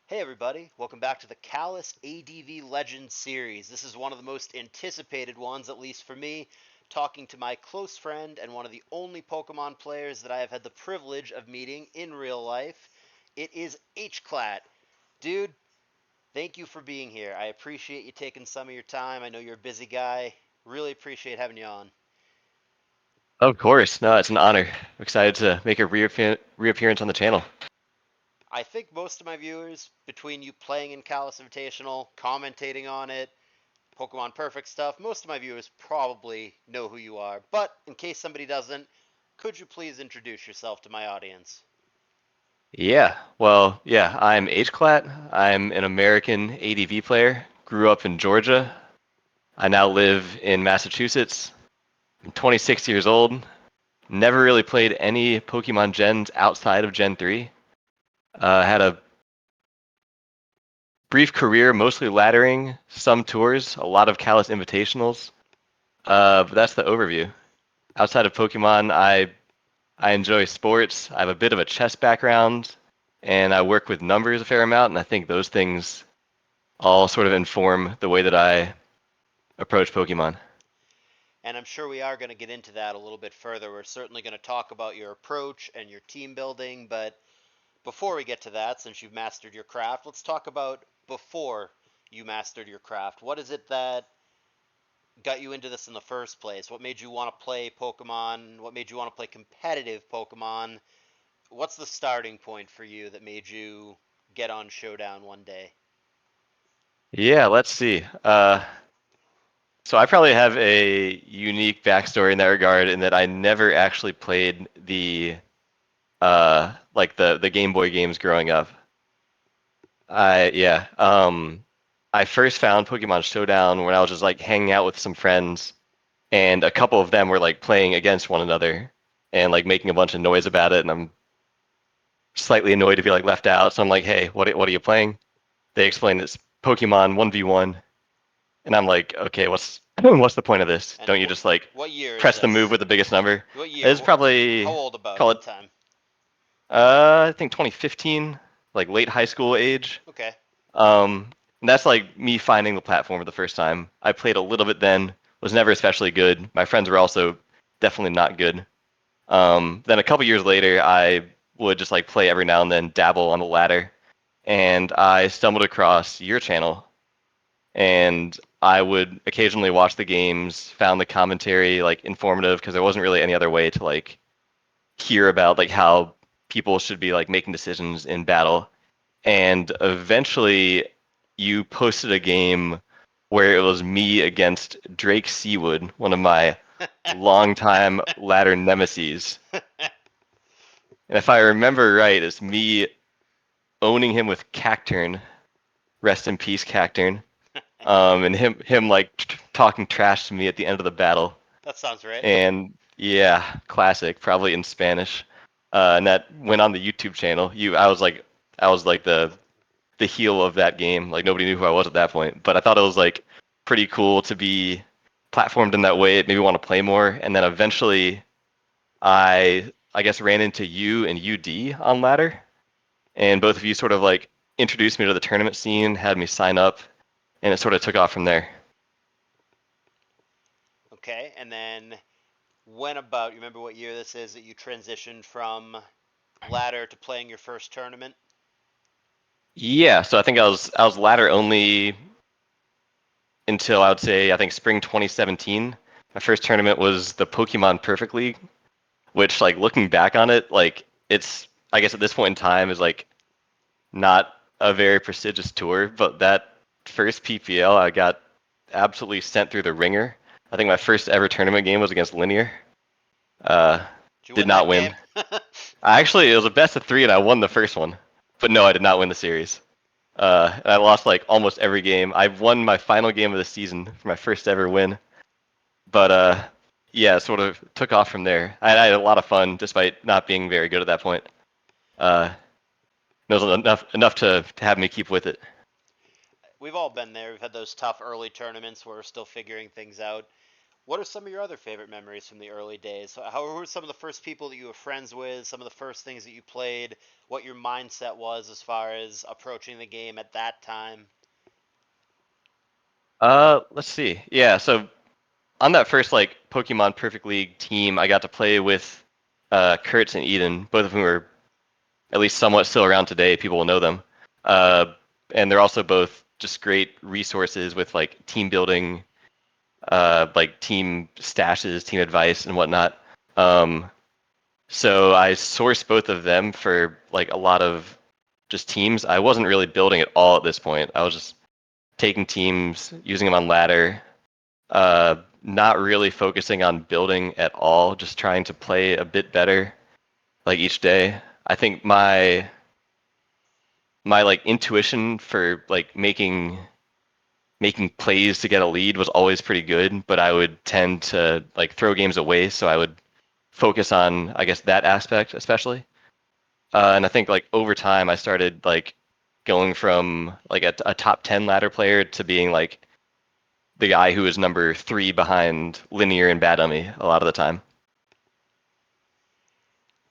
Hey everybody, welcome back to the Callus ADV Legends series. This is one of the most anticipated ones, at least for me, talking to my close friend and one of the only Pokemon players that I have had the privilege of meeting in real life. It is Hclat. Dude, thank you for being here. I appreciate you taking some of your time. I know you're a busy guy. Really appreciate having you on. Of course. No, it's an honor. I'm excited to make a reappearance on the channel. I think most of my viewers, between you playing in Callus Invitational, commentating on it, Pokemon Perfect stuff, most of my viewers probably know who you are. But in case somebody doesn't, could you please introduce yourself to my audience? I'm Hclat. I'm an American ADV player. Grew up in Georgia. I now live in Massachusetts. I'm 26 years old. Never really played any Pokemon gens outside of Gen 3. Had a brief career, mostly laddering, some tours, a lot of Callus Invitationals. But that's the overview. Outside of Pokemon, I enjoy sports. I have a bit of a chess background, and I work with numbers a fair amount, and I think those things all sort of inform the way that I approach Pokemon. And I'm sure we are going to get into that a little bit further. We're certainly going to talk about your approach and your team building, but before we get to that, since you've mastered your craft, let's talk about before you mastered your craft. What is it that got you into this in the first place? What made you want to play Pokemon? What made you want to play competitive Pokemon? What's the starting point for you that made you get on Showdown one day? Yeah, let's see. So I probably have a unique backstory in that regard, in that I never actually played the Game Boy games growing up. I first found Pokemon Showdown when I was just like hanging out with some friends, and a couple of them were like playing against one another and like making a bunch of noise about it, and I'm slightly annoyed to be like left out. So I'm like, hey, what are you playing? They explain it's Pokemon 1v1, and I'm like, okay, what's what's the point of this? And Don't you just like what year is press the move this? with the biggest number? What year? It's probably How old about call at it the time? I think 2015, like late high school age. Okay. And that's like me finding the platform for the first time. I played a little bit then, was never especially good. My friends were also definitely not good. Then a couple years later, I would just like play every now and then, dabble on the ladder, and I stumbled across your channel, and I would occasionally watch the games, found the commentary like informative because there wasn't really any other way to like hear about like how people should be like making decisions in battle. And eventually, you posted a game where it was me against Drake Seawood, one of my longtime ladder nemesis. And if I remember right, it's me owning him with Cacturn. Rest in peace, Cacturn. And him like talking trash to me at the end of the battle. That sounds right. And yeah, classic, probably in Spanish. And that went on the YouTube channel. I was like the heel of that game. Like nobody knew who I was at that point, but I thought it was like pretty cool to be platformed in that way. It made me want to play more. And then eventually, I guess ran into you and UD on ladder, and both of you sort of like introduced me to the tournament scene, had me sign up, and it sort of took off from there. Okay, and then when about, you remember what year this is that you transitioned from ladder to playing your first tournament? Yeah, so I was ladder only until I would say I think spring 2017. My first tournament was the Pokemon Perfect League, which like looking back on it, like it's I guess at this point in time is like not a very prestigious tour, but that first PPL I got absolutely sent through the ringer. I think my first ever tournament game was against Linear. Uh, Did you did win not that win. game? Actually, it was a best of three, and I won the first one. But no, I did not win the series. And I lost like almost every game. I won my final game of the season for my first ever win. But yeah, it sort of took off from there. I had a lot of fun despite not being very good at that point. Uh, it was enough to have me keep with it. We've all been there. We've had those tough early tournaments where we're still figuring things out. What are some of your other favorite memories from the early days? Who were some of the first people that you were friends with? Some of the first things that you played? What your mindset was as far as approaching the game at that time? Let's see. Yeah, so on that first like Pokemon Perfect League team, I got to play with Kurtz and Eden, both of whom are at least somewhat still around today. People will know them. Uh, and they're also both just great resources with like team building, like team stashes, team advice, and whatnot. Um, so I sourced both of them for like a lot of just teams. I wasn't really building at all at this point. I was just taking teams, using them on ladder, not really focusing on building at all, just trying to play a bit better like each day. I think my like intuition for like making plays to get a lead was always pretty good, but I would tend to like throw games away, so I would focus on I guess that aspect especially. And I think like over time I started like going from like a top 10 ladder player to being like the guy who was number 3 behind Linear and Bad Dummy a lot of the time.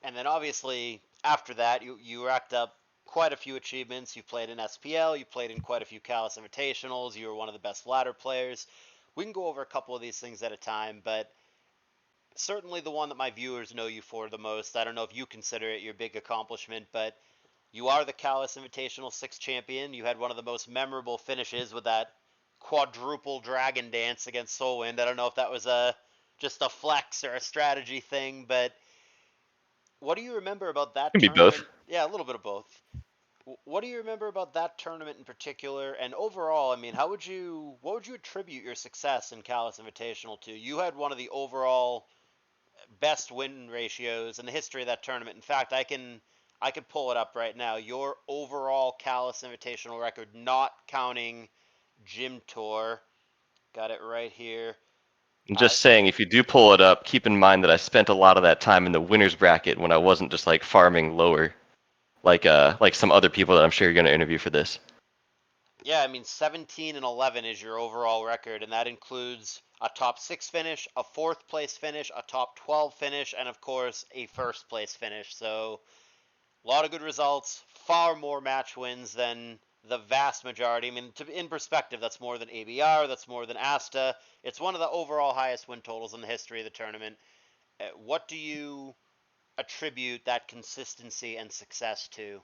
And then obviously after that, you racked up quite a few achievements. You played in SPL, you played in quite a few Callus Invitationals. You were one of the best ladder players. We can go over a couple of these things at a time, but certainly the one that my viewers know you for the most. I don't know if you consider it your big accomplishment, but you are the Callus Invitational 6 champion. You had one of the most memorable finishes with that quadruple dragon dance against Soulwind. I don't know if that was a just a flex or a strategy thing, but what do you remember about It that can be both. tournament? Yeah, a little bit of both. What do you remember about that tournament in particular? And overall, I mean, what would you attribute your success in Callus Invitational to? You had one of the overall best win ratios in the history of that tournament. In fact, I can pull it up right now. Your overall Callus Invitational record, not counting Gym Tour, got it right here. I'm Uh, just saying, if you do pull it up, keep in mind that I spent a lot of that time in the winners bracket when I wasn't just like farming lower, like some other people that I'm sure you're going to interview for this. yeah, I mean 17 and 11 is your overall record, and that includes a top 6 finish, a 4th place finish, a top 12 finish, and of course a first place finish. So a lot of good results, far more match wins than the vast majority. I mean, in perspective, that's more than ABR, that's more than Asta. It's one of the overall highest win totals in the history of the tournament. What do you attribute that consistency and success to?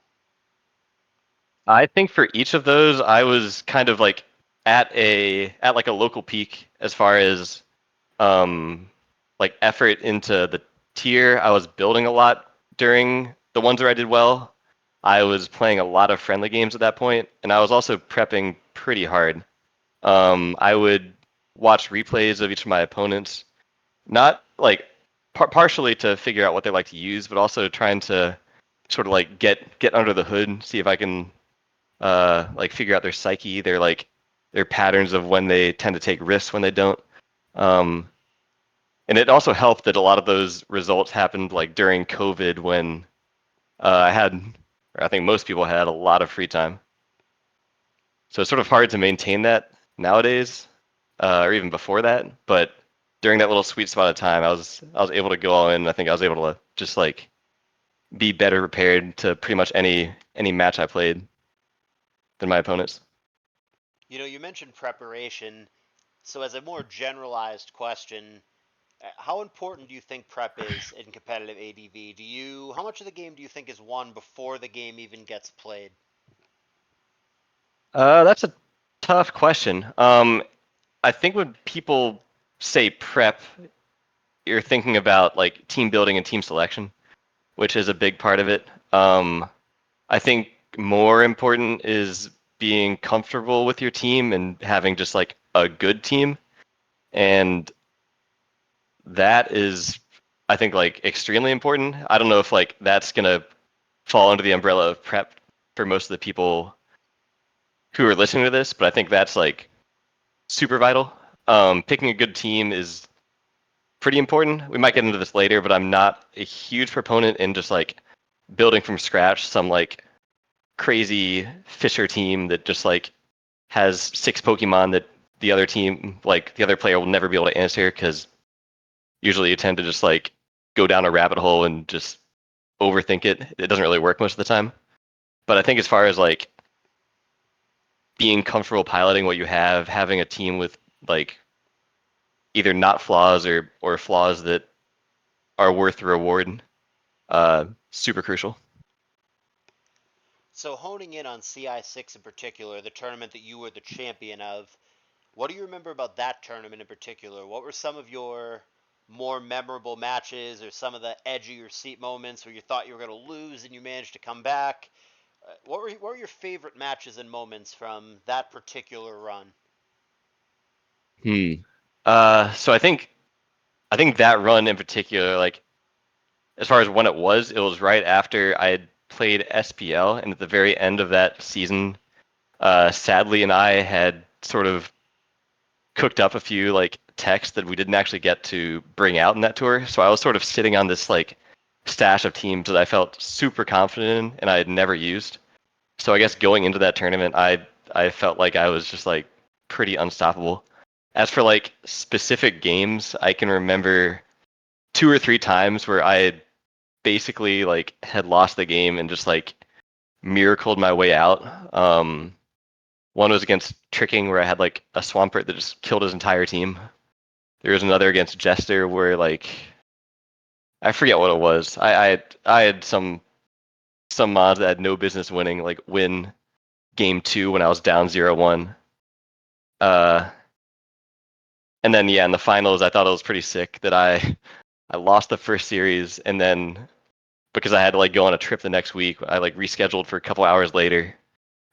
I think for each of those, I was kind of like at like a local peak as far as um like effort into the tier. I was building a lot during the ones where I did well. I was playing a lot of friendly games at that point, and I was also prepping pretty hard. I would watch replays of each of my opponents, not like partially to figure out what they like to use, but also trying to sort of like get under the hood, see if I can like figure out their psyche, their patterns of when they tend to take risks when they don't. Um, and it also helped that a lot of those results happened like during COVID when I had, or I think most people had a lot of free time. So it's sort of hard to maintain that nowadays, or even before that. But during that little sweet spot of time, I was able to go all in. I think I was able to just like be better prepared to pretty much any match I played than my opponents. You know, you mentioned preparation. So, as a more generalized question, how important do you think prep is in competitive ADV? How much of the game do you think is won before the game even gets played? That's a tough question. I think when people say prep, you're thinking about like team building and team selection, which is a big part of it. I think more important is being comfortable with your team and having just like a good team. And that is, I think, like extremely important. I don't know if like that's gonna fall under the umbrella of prep for most of the people who are listening to this, but I think that's like super vital. Picking a good team is pretty important. We might get into this later, but I'm not a huge proponent in just like building from scratch some like crazy Fisher team that just like has 6 Pokemon that the other team, like the other player, will never be able to answer because usually you tend to just like go down a rabbit hole and just overthink it. It doesn't really work most of the time. But I think as far as like being comfortable piloting what you have, having a team with like either not flaws or flaws that are worth the reward, super crucial. So honing in on CI6 in particular, the tournament that you were the champion of, what do you remember about that tournament in particular? What were some of your more memorable matches or some of the edge of your seat moments where you thought you were going to lose and you managed to come back? What were your favorite matches and moments from that particular run? Hmm. So I think that run in particular, like as far as when it was right after I had played SPL, and at the very end of that season, sadly, and I had sort of cooked up a few like techs that we didn't actually get to bring out in that tour. So I was sort of sitting on this like stash of teams that I felt super confident in and I had never used. So I guess going into that tournament, I felt like I was just like pretty unstoppable. As for like specific games, I can remember two or three times where I had basically like had lost the game and just like miracled my way out. One was against Tricking where I had like a Swampert that just killed his entire team. There was another against Jester where like I forget what it was. I had some mods that had no business winning, like win game two when I was down 0-1. Uh, and then yeah, in the finals, I thought it was pretty sick that I lost the first series, and then because I had to like go on a trip the next week, I like rescheduled for a couple hours later.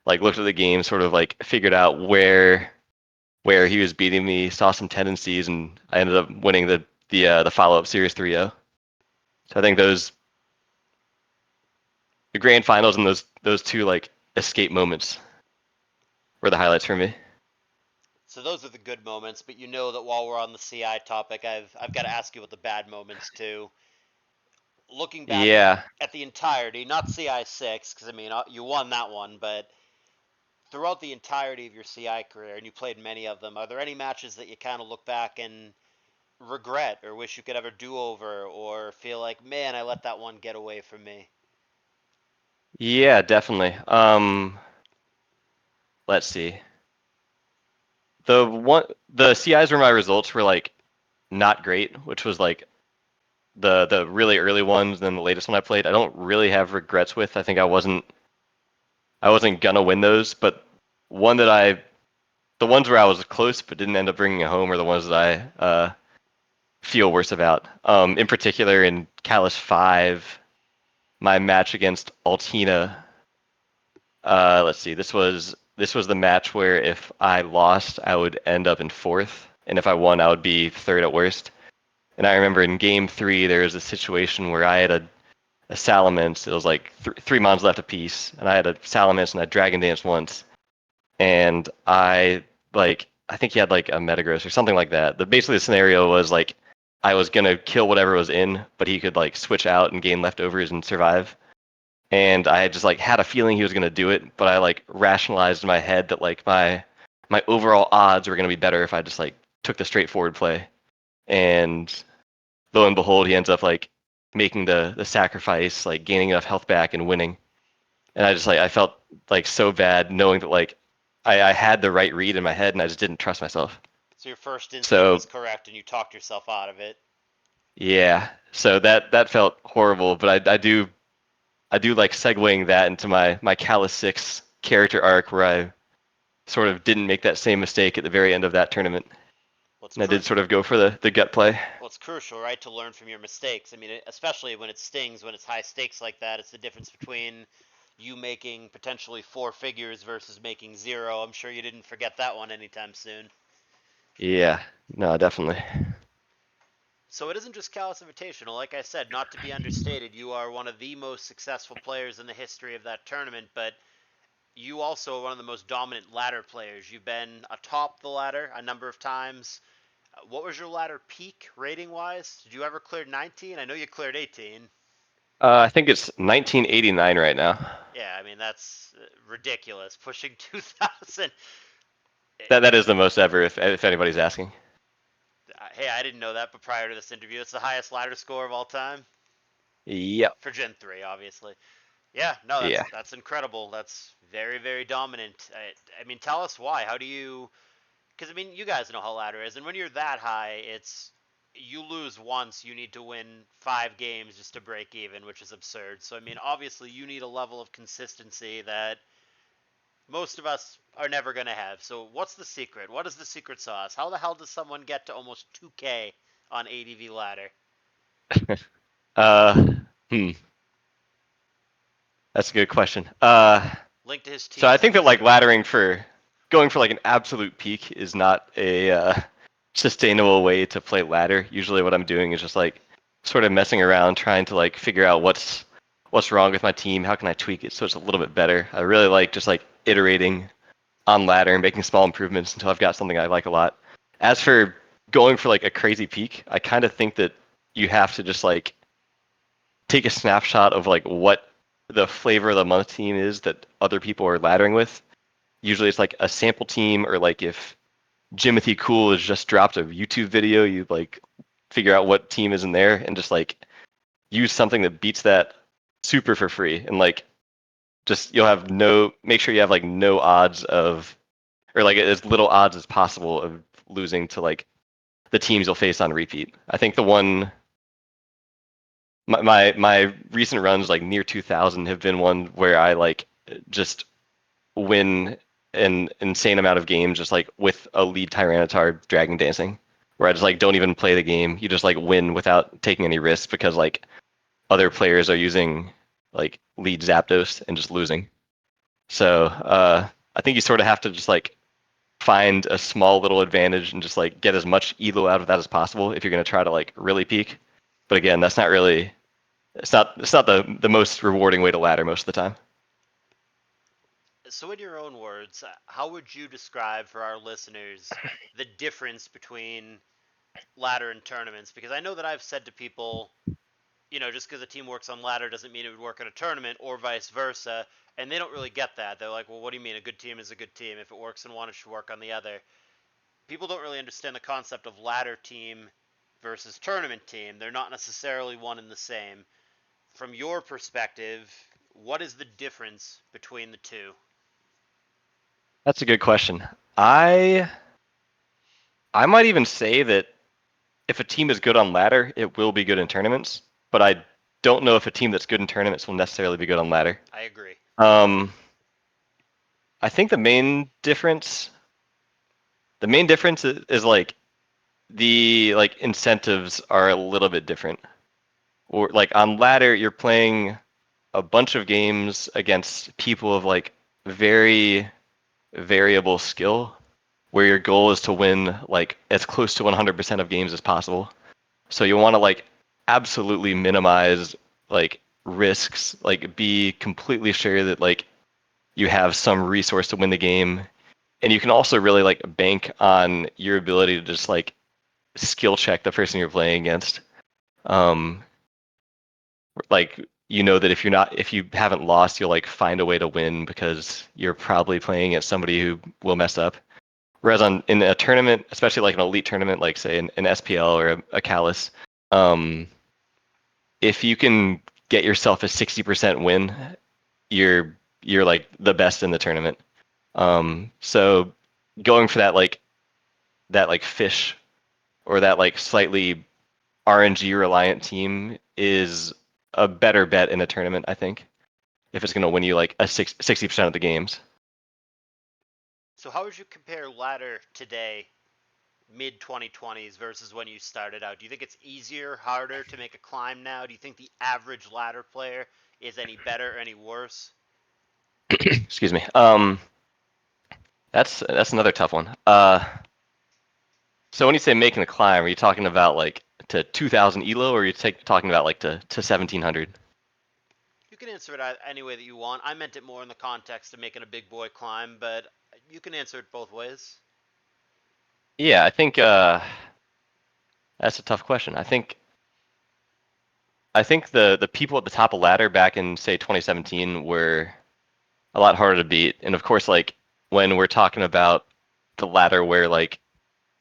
Like looked at the game, sort of like figured out where he was beating me, saw some tendencies, and I ended up winning the follow up series 3-0. So I think the grand finals and those two like escape moments were the highlights for me. So those are the good moments, but you know that while we're on the CI topic, I've got to ask you about the bad moments too. Looking back Yeah, at the entirety, not CI6, because I mean you won that one, but throughout the entirety of your CI career, and you played many of them, are there any matches that you kind of look back and regret or wish you could ever do over or feel like, man, I let that one get away from me? yeah, definitely. Let's see. The CIs where my results were like not great, which was like the really early ones, then the latest one I played. I don't really have regrets with. I think I wasn't gonna win those, but one that I the ones where I was close but didn't end up bringing it home are the ones that I feel worse about. In particular, in Callus 5, my match against Altina. Let's see. This was the match where if I lost, I would end up in fourth, and if I won, I would be third at worst. And I remember in game three, there was a situation where I had a Salamence. It was like three mons left apiece, and I had a Salamence and I Dragon Dance once, and I think he had like a Metagross or something like that. Basically the scenario was like I was gonna kill whatever was in, but he could like switch out and gain leftovers and survive. And I had just like had a feeling he was gonna do it, but I like rationalized in my head that like my overall odds were gonna be better if I just like took the straightforward play. And lo and behold, he ends up like making the sacrifice, like gaining enough health back and winning. And I just like I felt like so bad knowing that like I had the right read in my head and I just didn't trust myself. So your first instinct So was correct and you talked yourself out of it. yeah, so that felt horrible. But I do like segueing that into my Callus 6 character arc where I sort of didn't make that same mistake at the very end of that tournament, Well, it's and I did crucial. sort of go for the gut play. Well, it's crucial, right, to learn from your mistakes. I mean, especially when it stings, when it's high stakes like that. It's the difference between you making potentially four figures versus making zero. I'm sure you didn't forget that one anytime soon. Yeah, no, definitely. So it isn't just Callus Invitational. Like I said, not to be understated, you are one of the most successful players in the history of that tournament, but you also are one of the most dominant ladder players. You've been atop the ladder a number of times. What was your ladder peak rating wise? Did you ever clear 19? I know you cleared 18. I think it's 1989 right now. Yeah, I mean that's ridiculous. Pushing 2000. That is the most ever, if anybody's asking. Hey, I didn't know that, but prior to this interview, it's the highest ladder score of all time Yep. for Gen 3, obviously. Yeah, no, Yeah. that's incredible. That's very, very dominant. I mean, tell us why. How do you? Because I mean, you guys know how ladder is, and when you're that high, it's you lose once, you need to win 5 games just to break even, which is absurd. So I mean, obviously, you need a level of consistency that most of us are never gonna have. So what's the secret? What is the secret sauce? How the hell does someone get to almost 2K on ADV ladder? Uh, hmm. That's a good question. Link to his So I team's in think the that like description. laddering for going for like an absolute peak is not a sustainable way to play ladder. Usually, what I'm doing is just like sort of messing around, trying to like figure out what's wrong with my team. How can I tweak it so it's a little bit better? I really like just like iterating on ladder and making small improvements until I've got something I like a lot. As for going for like a crazy peak, I kind of think that you have to just like take a snapshot of like what the flavor of the month team is that other people are laddering with. Usually it's like a sample team, or like if Jimothy Cool has just dropped a YouTube video, you like figure out what team is in there and just like use something that beats that super for free, and like just you'll have no make sure you have like no odds of, or like as little odds as possible of losing to like the teams you'll face on repeat. I think the one my recent runs like near 2000 have been one where I like just win an insane amount of games just like with a lead Tyranitar Dragon Dancing, where I just like don't even play the game. You just like win without taking any risks because like other players are using like lead Zapdos and just losing. So I think you sort of have to just like find a small little advantage and just like get as much elo out of that as possible if you're going to try to like really peak. But again, that's not really it's not the most rewarding way to ladder most of the time. So, in your own words, how would you describe for our listeners the difference between ladder and tournaments? Because I know that I've said to people, just because a team works on ladder doesn't mean it would work in a tournament, or vice versa, and they don't really get that. They're like, well, what do you mean? A good team is a good team. If it works in one, it should work on the other. People don't really understand the concept of ladder team versus tournament team. They're not necessarily one and the same. From your perspective, what is the difference between the two? That's a good question. I I might even say that if a team is good on ladder, it will be good in tournaments. But I don't know if a team that's good in tournaments will necessarily be good on ladder. I agree. Um, I think the main difference is like the like incentives are a little bit different. Or like on ladder, you're playing a bunch of games against people of like very variable skill, where your goal is to win like as close to 100% of games as possible. So you want to like absolutely minimize like risks, like be completely sure that like you have some resource to win the game. And you can also really like bank on your ability to just like skill check the person you're playing against. Um, like you know that if you haven't lost, you'll like find a way to win because you're probably playing at somebody who will mess up. Whereas in a tournament, especially like an elite tournament, like say an SPL or a Callus, um, if you can get yourself a 60% win, you're like the best in the tournament. So going for that like fish, or that like slightly RNG reliant team is a better bet in a tournament, I think, if it's going to win you like 60% of the games. So, how would you compare ladder today, mid 2020s, versus when you started out? Do you think it's easier, harder to make a climb now? Do you think the average ladder player is any better, any worse? Excuse me. That's another tough one. So when you say making the climb, are you talking about like to 2,000 elo, or are you talking about like to 1,700? You can answer it any way that you want. I meant it more in the context of making a big boy climb, but you can answer it both ways. Yeah, I think that's a tough question. I think the people at the top of ladder back in say 2017 were a lot harder to beat, and of course, like when we're talking about the ladder where like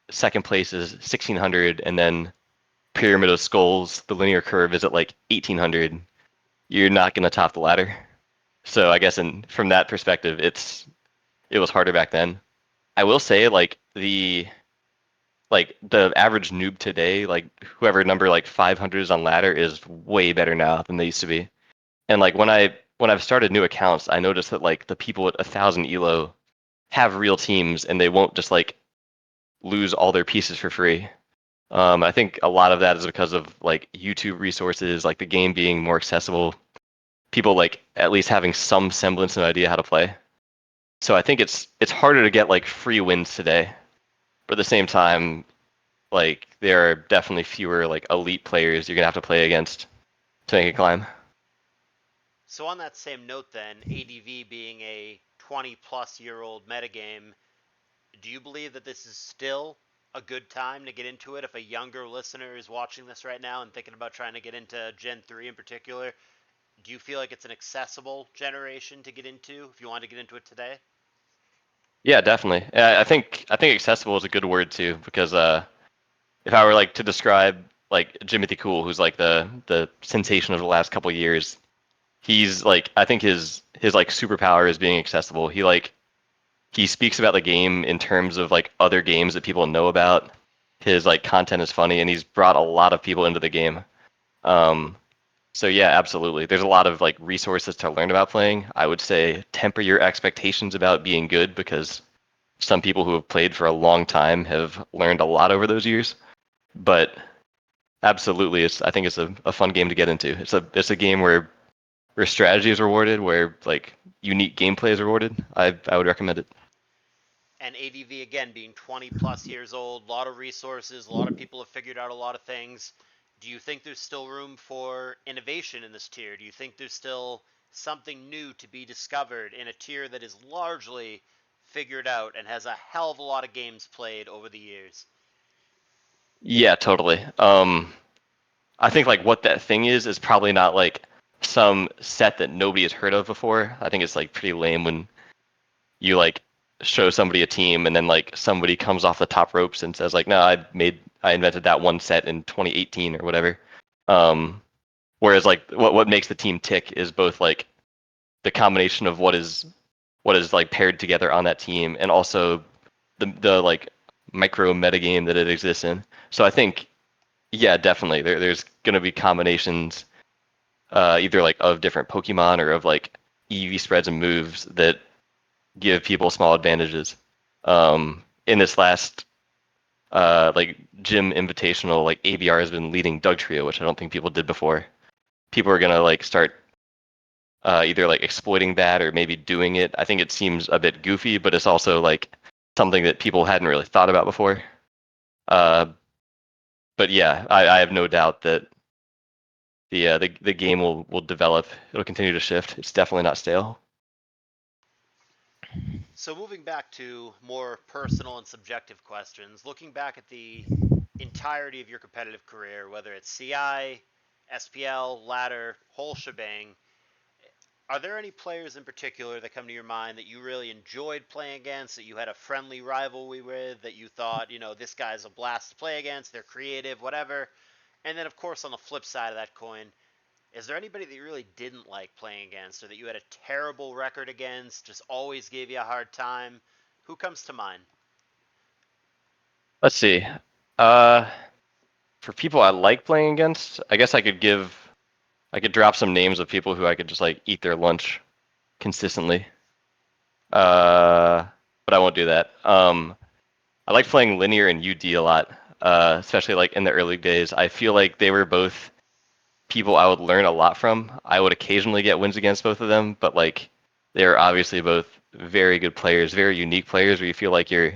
second place is 1600, and then Pyramid of Skulls, the linear curve is at like 1800, you're not going to top the ladder. So I guess from that perspective, it was harder back then. I will say the average noob today, like whoever number like 500 is on ladder, is way better now than they used to be. And like when I've started new accounts, I noticed that like the people at 1000 elo have real teams and they won't just like lose all their pieces for free. I think a lot of that is because of like YouTube resources, like the game being more accessible, people like at least having some semblance of an idea how to play. So I think it's harder to get like free wins today. But at the same time, like there are definitely fewer like elite players you're gonna have to play against to make a climb. So on that same note then, ADV being a 20-plus-year-old metagame, do you believe that this is still a good time to get into it if a younger listener is watching this right now and thinking about trying to get into Gen 3 in particular? Do you feel like it's an accessible generation to get into if you want to get into it today? Yeah, definitely. I think accessible is a good word too, because if I were like to describe like Jimothy Cool, who's like the sensation of the last couple of years, he's like I think his like superpower is being accessible. He speaks about the game in terms of like other games that people know about. His like content is funny, and he's brought a lot of people into the game. Um, so yeah, absolutely. There's a lot of like resources to learn about playing. I would say temper your expectations about being good, because some people who have played for a long time have learned a lot over those years. But absolutely, I think it's a fun game to get into. It's a game where strategy is rewarded, where like unique gameplay is rewarded. I would recommend it. And ADV again being 20-plus-years old, a lot of resources, a lot of people have figured out a lot of things. Do you think there's still room for innovation in this tier? Do you think there's still something new to be discovered in a tier that is largely figured out and has a hell of a lot of games played over the years? Yeah, totally. I think like what that thing is probably not like some set that nobody has heard of before. I think it's like pretty lame when you like show somebody a team and then like somebody comes off the top ropes and says like, no, I invented that one set in 2018 or whatever. Um, whereas like what makes the team tick is both like the combination of what is like paired together on that team, and also the like micro metagame that it exists in. So I think yeah, definitely there's gonna be combinations either like of different Pokemon or of like EV spreads and moves that give people small advantages. In this last like gym invitational, like ABR has been leading Doug Trio, which I don't think people did before. People are gonna like start either like exploiting that or maybe doing it. I think it seems a bit goofy, but it's also like something that people hadn't really thought about before. Uh, but yeah, I have no doubt that the game will develop. It'll continue to shift. It's definitely not stale. So moving back to more personal and subjective questions, looking back at the entirety of your competitive career, whether it's CI, SPL, ladder, whole shebang, are there any players in particular that come to your mind that you really enjoyed playing against, that you had a friendly rivalry with, that you thought, this guy's a blast to play against, they're creative, whatever? And then, of course, on the flip side of that coin, is there anybody that you really didn't like playing against, or that you had a terrible record against, just always gave you a hard time? Who comes to mind? Let's see. Uh, for people I like playing against, I guess I could drop some names of people who I could just like eat their lunch consistently. Uh, but I won't do that. I like playing linear and UD a lot, especially like in the early days. I feel like they were both people I would learn a lot from. I would occasionally get wins against both of them, but like they're obviously both very good players, very unique players where you feel like you're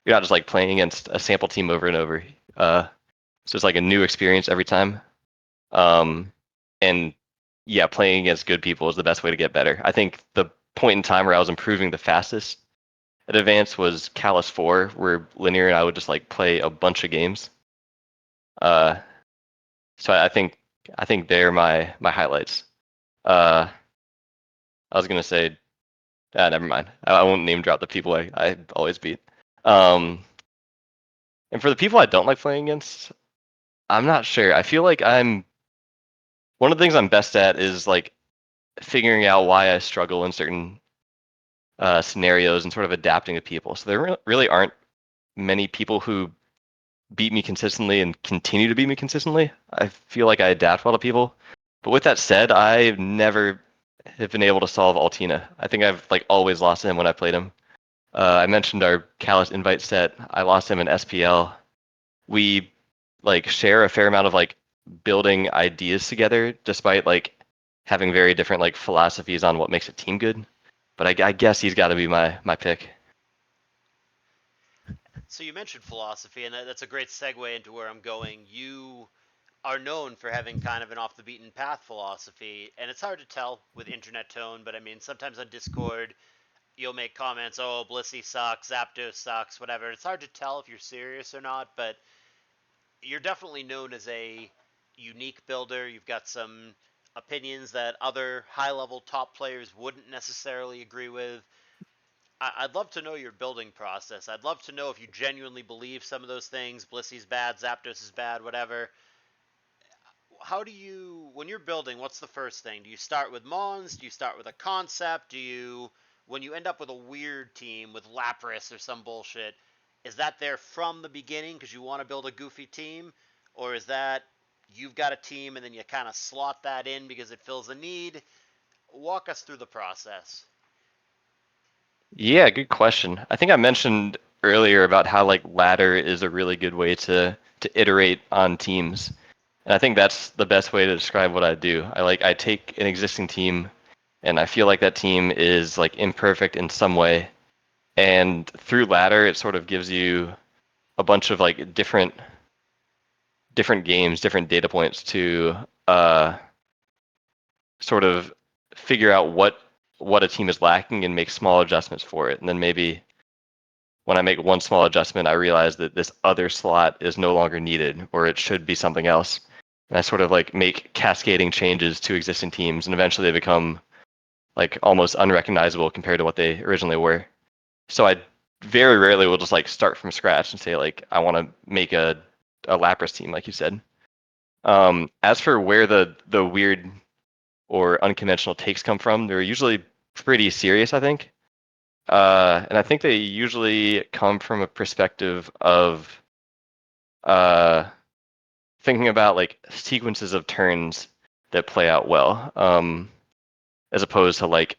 not just like playing against a sample team over and over. So it's like a new experience every time. Um, and yeah, playing against good people is the best way to get better. I think the point in time where I was improving the fastest at Advance was Callus 4, where linear and I would just like play a bunch of games. Uh, so I think they're my highlights. Uh, I was gonna say, never mind. I won't name drop the people I always beat. Um, and for the people I don't like playing against, I'm not sure. I feel like I'm one of the things I'm best at is like figuring out why I struggle in certain scenarios and sort of adapting to people. So there really aren't many people who beat me consistently and continue to beat me consistently. I feel like I adapt well to people. But with that said, I never have been able to solve Altina. I think I've like always lost him when I played him. I mentioned our Callus invite set. I lost him in SPL. We like share a fair amount of like building ideas together, despite like having very different like philosophies on what makes a team good. But I guess he's got to be my pick. So you mentioned philosophy, and that's a great segue into where I'm going. You are known for having kind of an off the beaten path philosophy, and it's hard to tell with internet tone, but I mean, sometimes on Discord, you'll make comments, oh, Blissey sucks, Zapdos sucks, whatever. It's hard to tell if you're serious or not, but you're definitely known as a unique builder. You've got some opinions that other high level top players wouldn't necessarily agree with. I'd love to know your building process. I'd love to know if you genuinely believe some of those things. Blissey's bad, Zapdos is bad, whatever. How do you, when you're building, what's the first thing? Do you start with Mons? Do you start with a concept? Do you, when you end up with a weird team with Lapras or some bullshit, is that there from the beginning because you want to build a goofy team? Or is that you've got a team and then you kind of slot that in because it fills a need? Walk us through the process. Yeah, good question. I think I mentioned earlier about how like ladder is a really good way to iterate on teams. And I think that's the best way to describe what I do. I take an existing team and I feel like that team is like imperfect in some way. And through ladder it sort of gives you a bunch of like different games, different data points to uh sort of figure out what a team is lacking and make small adjustments for it. And then maybe when I make one small adjustment, I realize that this other slot is no longer needed or it should be something else. And I sort of like make cascading changes to existing teams and eventually they become like almost unrecognizable compared to what they originally were. So I very rarely will just like start from scratch and say like I want to make a Lapras team like you said. As for where the weird or unconventional takes come from, they're usually pretty serious, I think. And I think they usually come from a perspective of uh, thinking about like sequences of turns that play out well, as opposed to like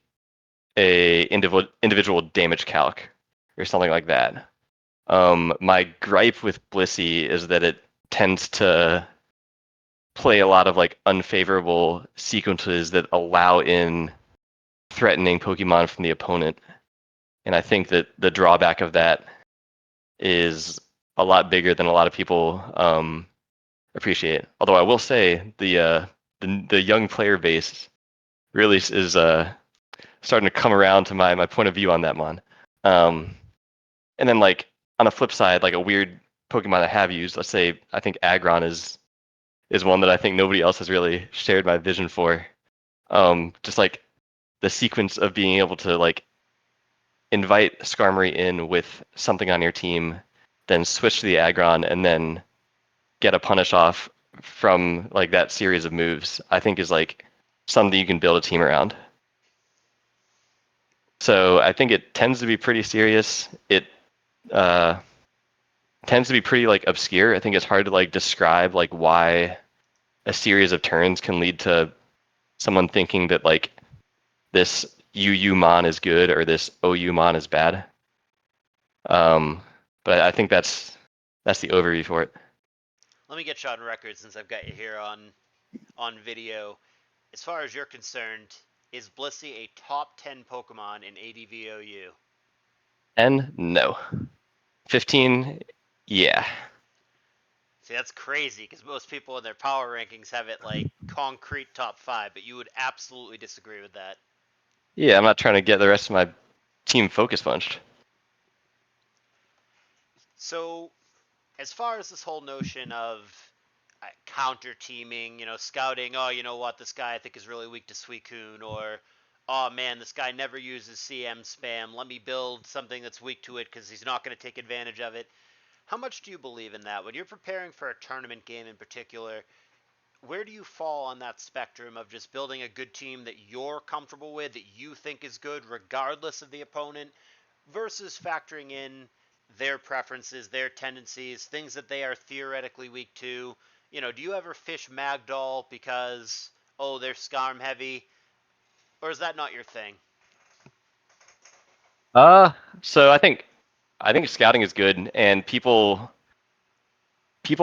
a individual damage calc or something like that. My gripe with Blissey is that it tends to play a lot of like unfavorable sequences that allow in threatening Pokemon from the opponent. And I think that the drawback of that is a lot bigger than a lot of people appreciate. Although I will say the young player base really is starting to come around to my point of view on that mon. Um, and then like on the flip side, like a weird Pokemon I have used, let's say I think Aggron is one that I think nobody else has really shared my vision for. Just like the sequence of being able to like invite Skarmory in with something on your team, then switch to the Aggron, and then get a punish off from like that series of moves, I think is like something you can build a team around. So I think it tends to be pretty serious. It uh, tends to be pretty like obscure. I think it's hard to like describe like why a series of turns can lead to someone thinking that like this UU mon is good or this OU mon is bad. Um, but I think that's the overview for it. Let me get you on record since I've got you here on video. As far as you're concerned, is Blissey a top 10 Pokemon in ADVOU? And no. 15, yeah. See, that's crazy because most people in their power rankings have it like concrete top 5, but you would absolutely disagree with that. Yeah, I'm not trying to get the rest of my team focus punched. So, as far as this whole notion of counter teaming, scouting, oh, you know what, this guy I think is really weak to Suicune, or oh man, this guy never uses CM spam. Let me build something that's weak to it because he's not going to take advantage of it. How much do you believe in that? When you're preparing for a tournament game in particular, where do you fall on that spectrum of just building a good team that you're comfortable with, that you think is good regardless of the opponent, versus factoring in their preferences, their tendencies, things that they are theoretically weak to? You know, do you ever fish Magdoll because, oh, they're Skarm heavy, or is that not your thing? Uh, so I think scouting is good, and people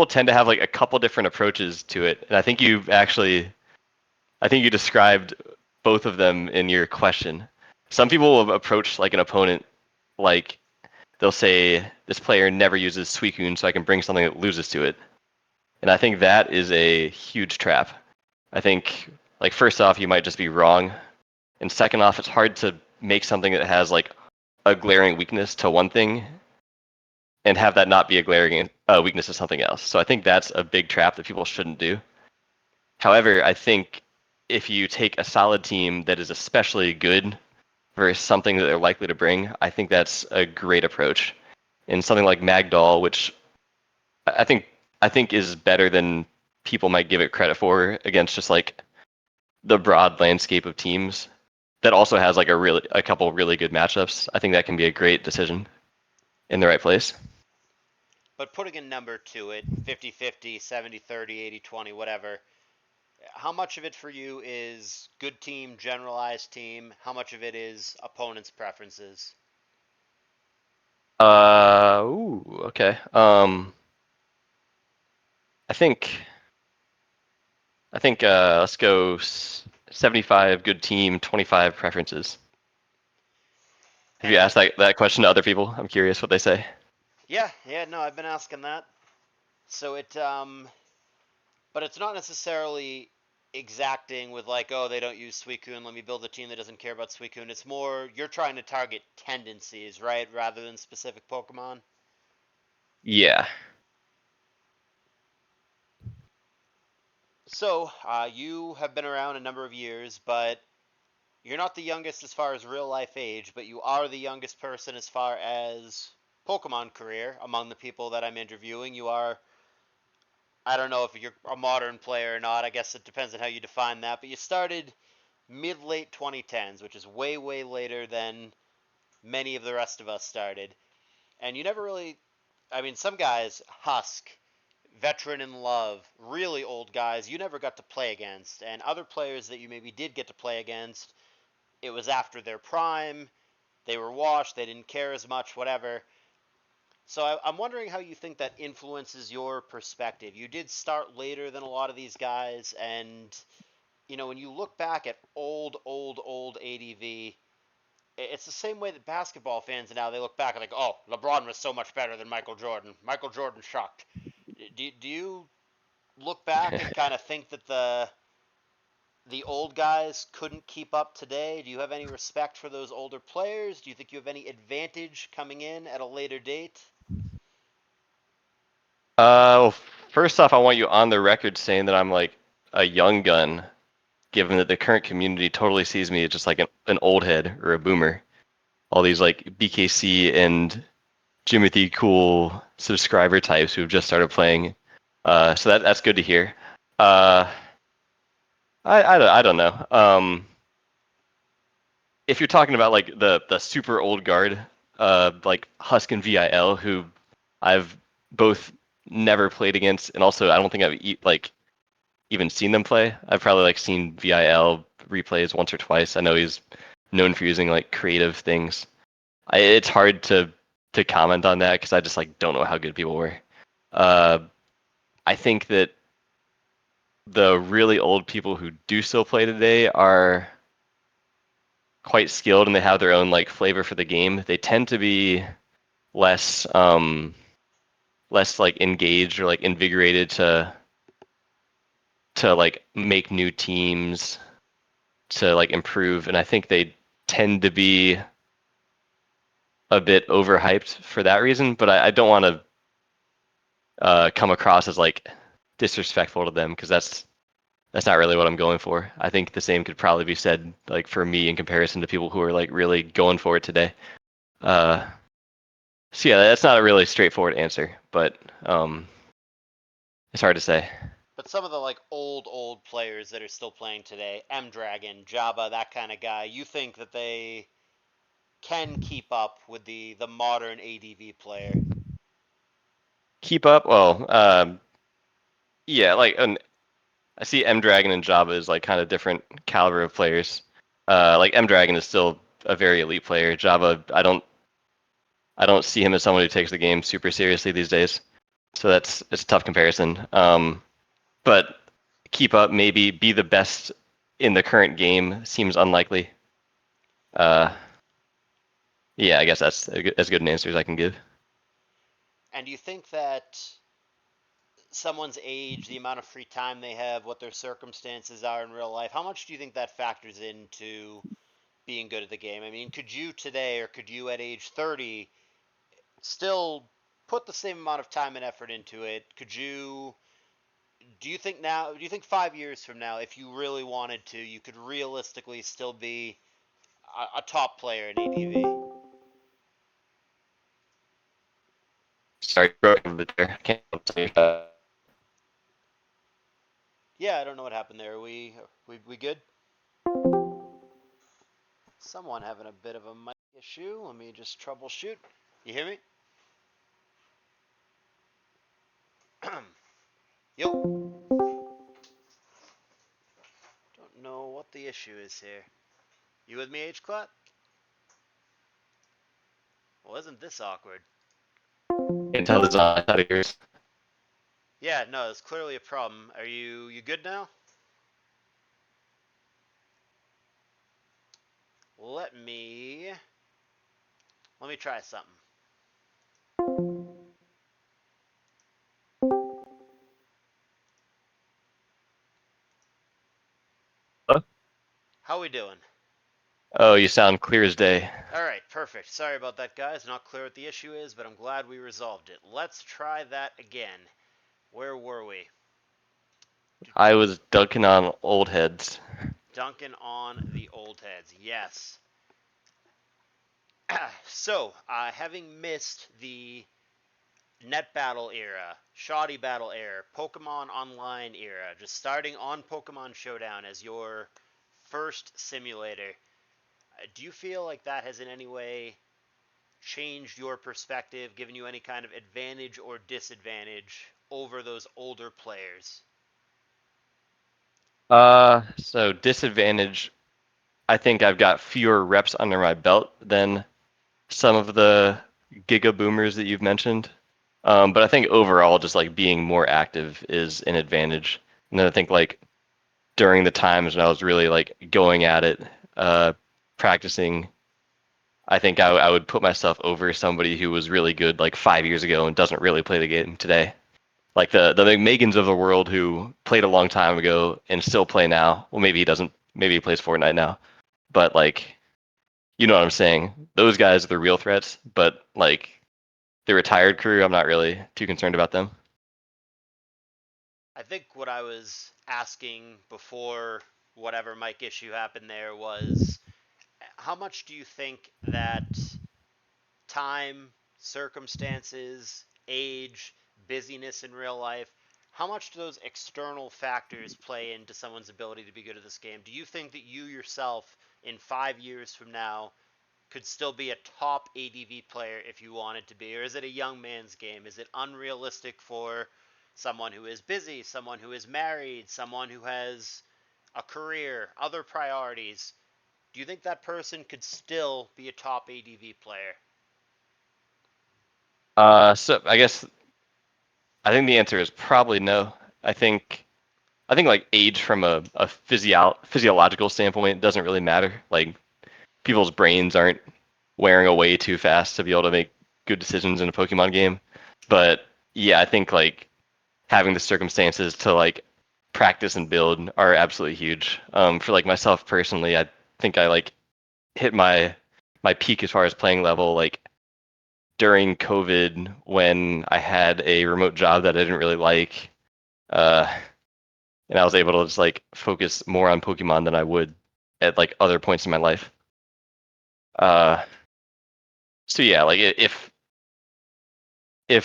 tend to have like a couple different approaches to it, and I think you described both of them in your question. Some people will approach like an opponent like they'll say this player never uses Suicune, so I can bring something that loses to it, and I think that is a huge trap. I think like first off, you might just be wrong, and second off, it's hard to make something that has like a glaring weakness to one thing and have that not be a glaring weakness to something else. So I think that's a big trap that people shouldn't do. However, I think if you take a solid team that is especially good versus something that they're likely to bring, I think that's a great approach. And something like Magdoll, which I think I think is better than people might give it credit for against just like the broad landscape of teams that also has like a couple really good matchups. I think that can be a great decision in the right place. But putting a number to it, 50-50, 70-30, 80-20, whatever, how much of it for you is good team, generalized team? How much of it is opponent's preferences? Okay. I think let's go 75 good team, 25 preferences. Have you asked And that question to other people? I'm curious what they say. yeah, no, I've been asking that. So but it's not necessarily exacting with like, oh, they don't use Suicune, let me build a team that doesn't care about Suicune. It's more you're trying to target tendencies, right, rather than specific Pokemon. Yeah. So, you have been around a number of years, but you're not the youngest as far as real life age, but you are the youngest person as far as Pokemon career among the people that I'm interviewing. You are, I don't know if you're a modern player or not. I guess it depends on how you define that, but you started mid late 2010s, which is way, way later than many of the rest of us started. And you never really, I mean, some guys, Husk, veteran in love, really old guys, you never got to play against. And other players that you maybe did get to play against, it was after their prime, they were washed, they didn't care as much, whatever. So I'm wondering how you think that influences your perspective. You did start later than a lot of these guys, and when you look back at old ADV, it's the same way that basketball fans now they look back and like, oh, LeBron was so much better than Michael Jordan. Michael Jordan sucked. Do you look back and kind of think that the old guys couldn't keep up today? Do you have any respect for those older players? Do you think you have any advantage coming in at a later date? Well, first off, I want you on the record saying that I'm like a young gun, given that the current community totally sees me as just like an old head or a boomer. All these like BKC and Jimothy cool subscriber types who've just started playing. So that's good to hear. Uh, I don't know. If you're talking about like the super old guard, like Husk and VIL, who I've both never played against, and also I don't think I've like even seen them play. I've probably like seen VIL replays once or twice. I know he's known for using like creative things. It's hard to comment on that because I just like don't know how good people were. Uh, I think that the really old people who do still play today are quite skilled and they have their own like flavor for the game. They tend to be less less like engaged or like invigorated to like make new teams to like improve, and I think they tend to be a bit overhyped for that reason. But I don't want to come across as like disrespectful to them because that's not really what I'm going for. I think the same could probably be said like for me in comparison to people who are like really going for it today. Uh, so yeah, that's not a really straightforward answer, but it's hard to say. But some of the like old players that are still playing today, M Dragon, Jabba, that kind of guy, you think that they can keep up with the modern ADV player? Keep up? Well, yeah, like I see M Dragon and Java as like kind of different caliber of players. Like M Dragon is still a very elite player. Java, I don't see him as someone who takes the game super seriously these days. So it's a tough comparison. But keep up, maybe be the best in the current game seems unlikely. Uh, yeah, I guess that's as good an answer as I can give. And do you think that someone's age, the amount of free time they have, what their circumstances are in real life, how much do you think that factors into being good at the game? I mean, could you today or could you at age 30 still put the same amount of time and effort into it? Do you think now, do you think 5 years from now, if you really wanted to, you could realistically still be a top player in ADV? Sorry, broke a bit there. I can't say Yeah, I don't know what happened there. We good? Someone having a bit of a mic issue. Let me just troubleshoot. You hear me? Yo. Don't know what the issue is here. You with me, Hclat? Well, isn't this awkward? can't tell this on out of yours. Yeah, no, it's clearly a problem. Are you good now? Let me let me try something. How we doing? Oh, you sound clear as day. All right, perfect. Sorry about that, guys. Not clear what the issue is, but I'm glad we resolved it. Let's try that again. Where were we? I was dunking on old heads. Duncan on the old heads. Yes. So, having missed the net battle era, shoddy battle era, Pokemon Online era, just starting on Pokemon Showdown as your first simulator, do you feel like that has in any way changed your perspective, given you any kind of advantage or disadvantage over those older players? So disadvantage. I think I've got fewer reps under my belt than some of the Giga Boomers that you've mentioned. But I think overall, just like being more active is an advantage. And then I think like during the times when I was really like going at it, practicing, I think I would put myself over somebody who was really good like 5 years ago and doesn't really play the game today. Like the Megans of the world who played a long time ago and still play now. Well, maybe he doesn't. Maybe he plays Fortnite now. But like, you know what I'm saying? Those guys are the real threats. But like the retired crew, I'm not really too concerned about them. I think what I was asking before whatever mic issue happened there was how much do you think that time, circumstances, age, busyness in real life, how much do those external factors play into someone's ability to be good at this game? Do you think that you yourself, in 5 years from now, could still be a top ADV player if you wanted to be? Or is it a young man's game? Is it unrealistic for someone who is busy, someone who is married, someone who has a career, other priorities? Do you think that person could still be a top ADV player? So I think the answer is probably no. I think I think like age from a physiological standpoint doesn't really matter. Like people's brains aren't wearing away too fast to be able to make good decisions in a Pokemon game. But yeah, I think like having the circumstances to like practice and build are absolutely huge. For like myself personally, I think I like hit my peak as far as playing level like during COVID when I had a remote job that I didn't really like. Uh, and I was able to just like focus more on Pokemon than I would at like other points in my life. Uh, so yeah, like if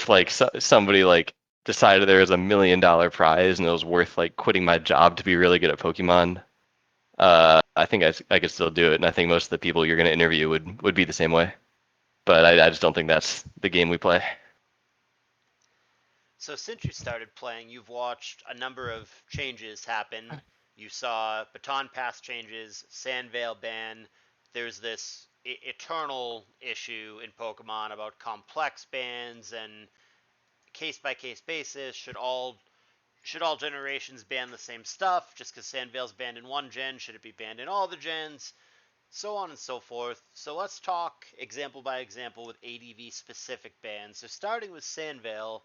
like somebody like decided there was $1 million prize and it was worth like quitting my job to be really good at Pokemon, I think I could still do it, and I think most of the people you're going to interview would be the same way. But I just don't think that's the game we play. So since you started playing, you've watched a number of changes happen. You saw Baton Pass changes, Sandvale ban. There's this eternal issue in Pokemon about complex bans and case by case basis. Should all generations ban the same stuff? Just because Sandvale's banned in one gen, should it be banned in all the gens? So on and so forth. So let's talk example by example with ADV specific bans. So starting with Sandvale,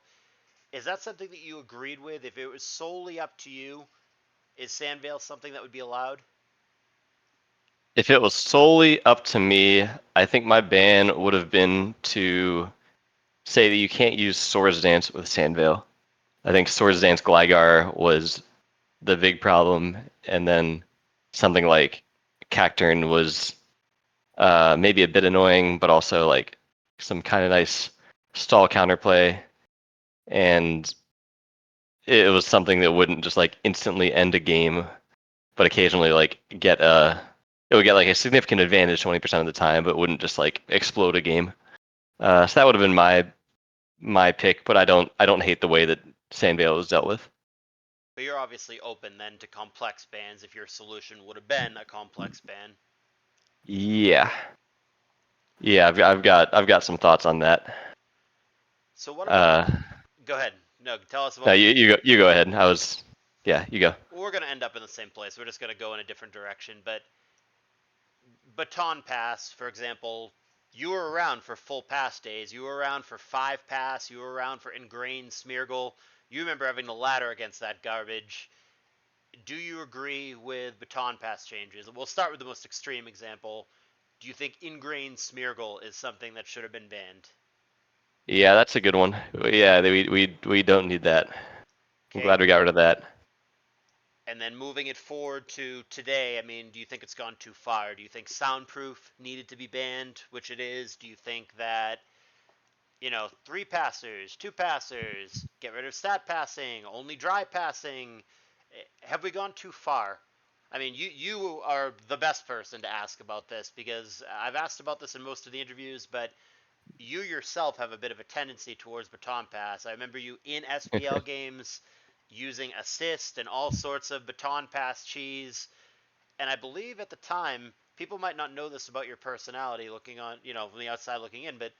is that something that you agreed with? If it was solely up to you, is Sandvale something that would be allowed? If it was solely up to me, I think my ban would have been to say that you can't use Swords Dance with Sandvale. I think Swords Dance Gligar was the big problem, and then something like Cacturn was maybe a bit annoying, but also like some kind of nice stall counterplay, and it was something that wouldn't just like instantly end a game, but occasionally like get a it would get like a significant advantage 20% of the time, but wouldn't just like explode a game. So that would have been my pick, but I don't hate the way that Sandvale was dealt with. But you're obviously open then to complex bans if your solution would have been a complex ban. Yeah, yeah, I've got some thoughts on that. So what about? Uh, Go ahead. No, tell us no, about. you go ahead. Yeah, you go. We're gonna end up in the same place. We're just gonna go in a different direction. But Baton Pass, for example, you were around for full pass days. You were around for 5 pass. You were around for ingrained Smeargle. You remember having the ladder against that garbage. Do you agree with Baton Pass changes? We'll start with the most extreme example. Do you think ingrained Smeargle is something that should have been banned? Yeah, that's a good one. Yeah, we don't need that. I'm Okay. glad we got rid of that. And then moving it forward to today, I mean, do you think it's gone too far? Do you think soundproof needed to be banned, which it is? Do you think that, 3 passers, 2 passers, get rid of stat passing, only dry passing? Have we gone too far? I mean, you are the best person to ask about this because I've asked about this in most of the interviews, but you yourself have a bit of a tendency towards baton pass. I remember you in SPL games using assist and all sorts of baton pass cheese. And I believe at the time, people might not know this about your personality looking on, from the outside looking in, but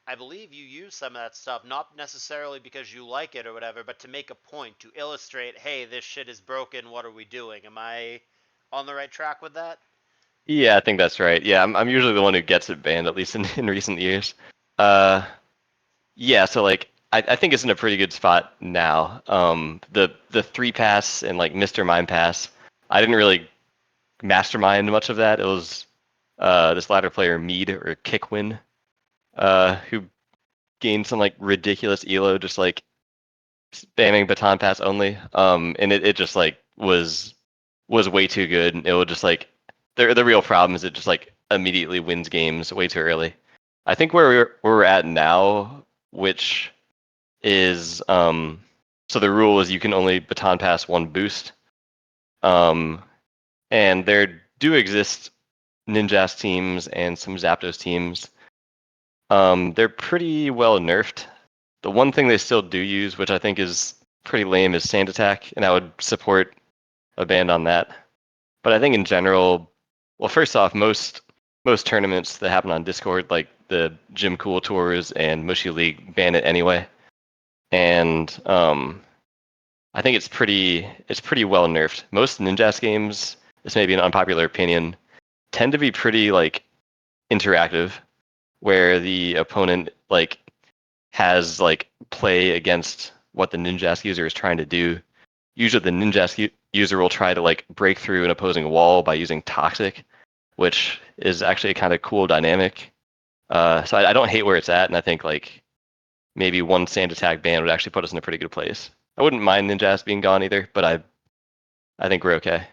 I believe you use some of that stuff, not necessarily because you like it or whatever, but to make a point, to illustrate, hey, this shit is broken, what are we doing? Am I on the right track with that? Yeah, I think that's right. Yeah, I'm usually the one who gets it banned, at least in recent years. Uh, yeah, so like I think it's in a pretty good spot now. The 3 pass and like Mr. Mime Pass, I didn't really mastermind much of that. It was this ladder player Mead or Kickwin, who gained some like ridiculous elo just like spamming baton pass only. And it just like was way too good. It would just like the real problem is it just like immediately wins games way too early. I think where we're at now, which is so the rule is you can only baton pass one boost. Um, and there do exist Ninjas teams and some Zapdos teams. They're pretty well nerfed. The one thing they still do use, which I think is pretty lame, is Sand Attack, and I would support a ban on that. But I think in general, well, first off, most tournaments that happen on Discord, like the Gym Cool Tours and Mushy League, ban it anyway. And I think it's pretty well nerfed. Most Ninjas games, this may be an unpopular opinion, tend to be pretty like interactive, where the opponent like has like play against what the Ninjask user is trying to do. Usually, the Ninjask user will try to like break through an opposing wall by using Toxic, which is actually a kind of cool dynamic. So I don't hate where it's at, and I think like maybe one Sand Attack ban would actually put us in a pretty good place. I wouldn't mind Ninjask being gone either, but I think we're okay.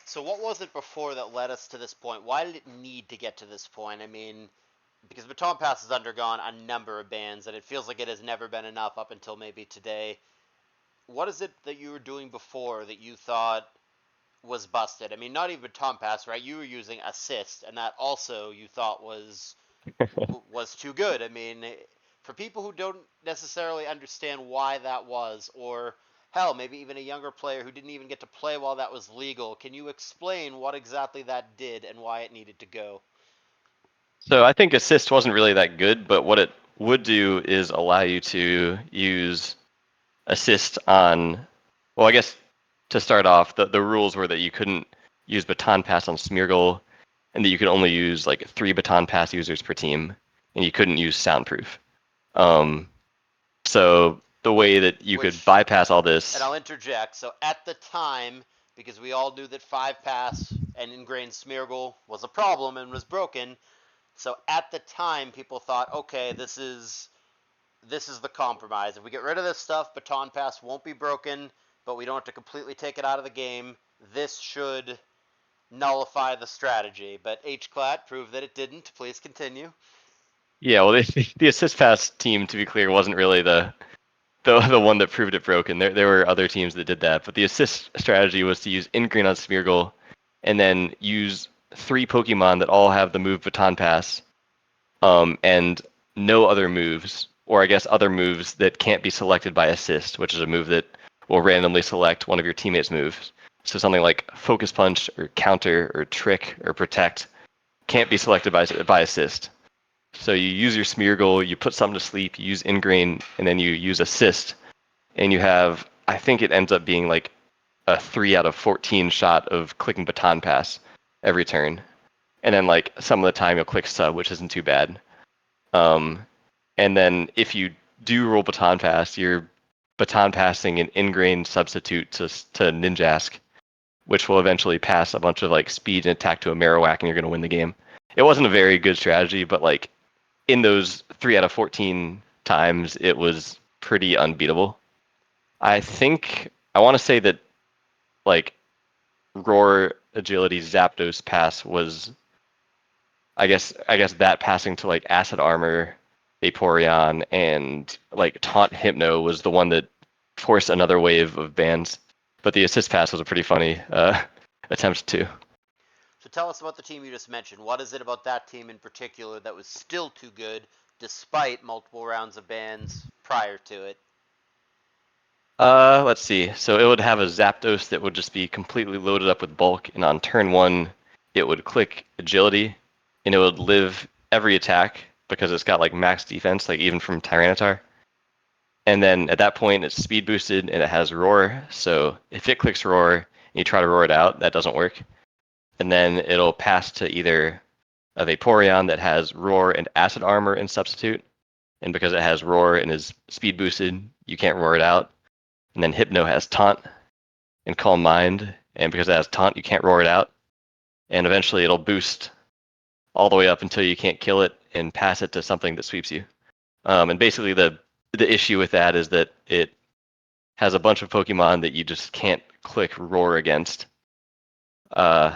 So what was it before that led us to this point? Why did it need to get to this point? I mean, because Baton Pass has undergone a number of bans, and it feels like it has never been enough up until maybe today. What is it that you were doing before that you thought was busted? I mean, not even Baton Pass, right? You were using assist, and that also you thought was too good. I mean, for people who don't necessarily understand why that was, or hell, maybe even a younger player who didn't even get to play while that was legal, can you explain what exactly that did and why it needed to go? So I think assist wasn't really that good, but what it would do is allow you to use assist on, well, I guess to start off, the rules were that you couldn't use baton pass on Smeargle, and that you could only use like 3 baton pass users per team, and you couldn't use soundproof. Um, so the way that you could Which, bypass all and this, I'll interject, so at the time, because we all knew that 5 pass and ingrained Smeargle was a problem and was broken, so at the time people thought, okay, this is the compromise. If we get rid of this stuff, Baton Pass won't be broken, but we don't have to completely take it out of the game. This should nullify the strategy. But Hclat proved that it didn't. Please continue. yeah, well, the assist pass team, to be clear, wasn't really the one that proved it broken. There were other teams that did that, but the assist strategy was to use Ingrain on Smeargle, and then use 3 Pokemon that all have the move Baton Pass, and no other moves, or I guess other moves that can't be selected by assist, which is a move that will randomly select one of your teammates' moves. So something like Focus Punch or Counter or Trick or Protect can't be selected by assist. So you use your Smeargle, you put something to sleep, you use Ingrain, and then you use Assist, and you have, I think it ends up being like a 3 out of 14 shot of clicking Baton Pass every turn. And then like some of the time you'll click Sub, which isn't too bad. Um, and then if you do roll Baton Pass, you're Baton Passing an Ingrain substitute to Ninjask, which will eventually pass a bunch of like speed and attack to a Marowak, and you're going to win the game. It wasn't a very good strategy, but like in those 3 out of 14 times, it was pretty unbeatable. I think I want to say that like Roar Agility Zapdos pass was, I guess that passing to like Acid Armor, Vaporeon, and like Taunt Hypno was the one that forced another wave of bans. But the assist pass was a pretty funny attempt too. So tell us about the team you just mentioned. What is it about that team in particular that was still too good despite multiple rounds of bans prior to it? Let's see. So it would have a Zapdos that would just be completely loaded up with bulk, and on turn one, it would click agility, and it would live every attack because it's got like max defense, like even from Tyranitar. And then at that point, it's speed boosted and it has roar. So if it clicks roar and you try to roar it out, that doesn't work. And then it'll pass to either a Vaporeon that has roar and acid armor and substitute. And because it has roar and is speed boosted, you can't roar it out. And then Hypno has taunt and Calm Mind, and because it has taunt, you can't roar it out. And eventually it'll boost all the way up until you can't kill it and pass it to something that sweeps you. And basically the issue with that is that it has a bunch of Pokemon that you just can't click roar against. Uh,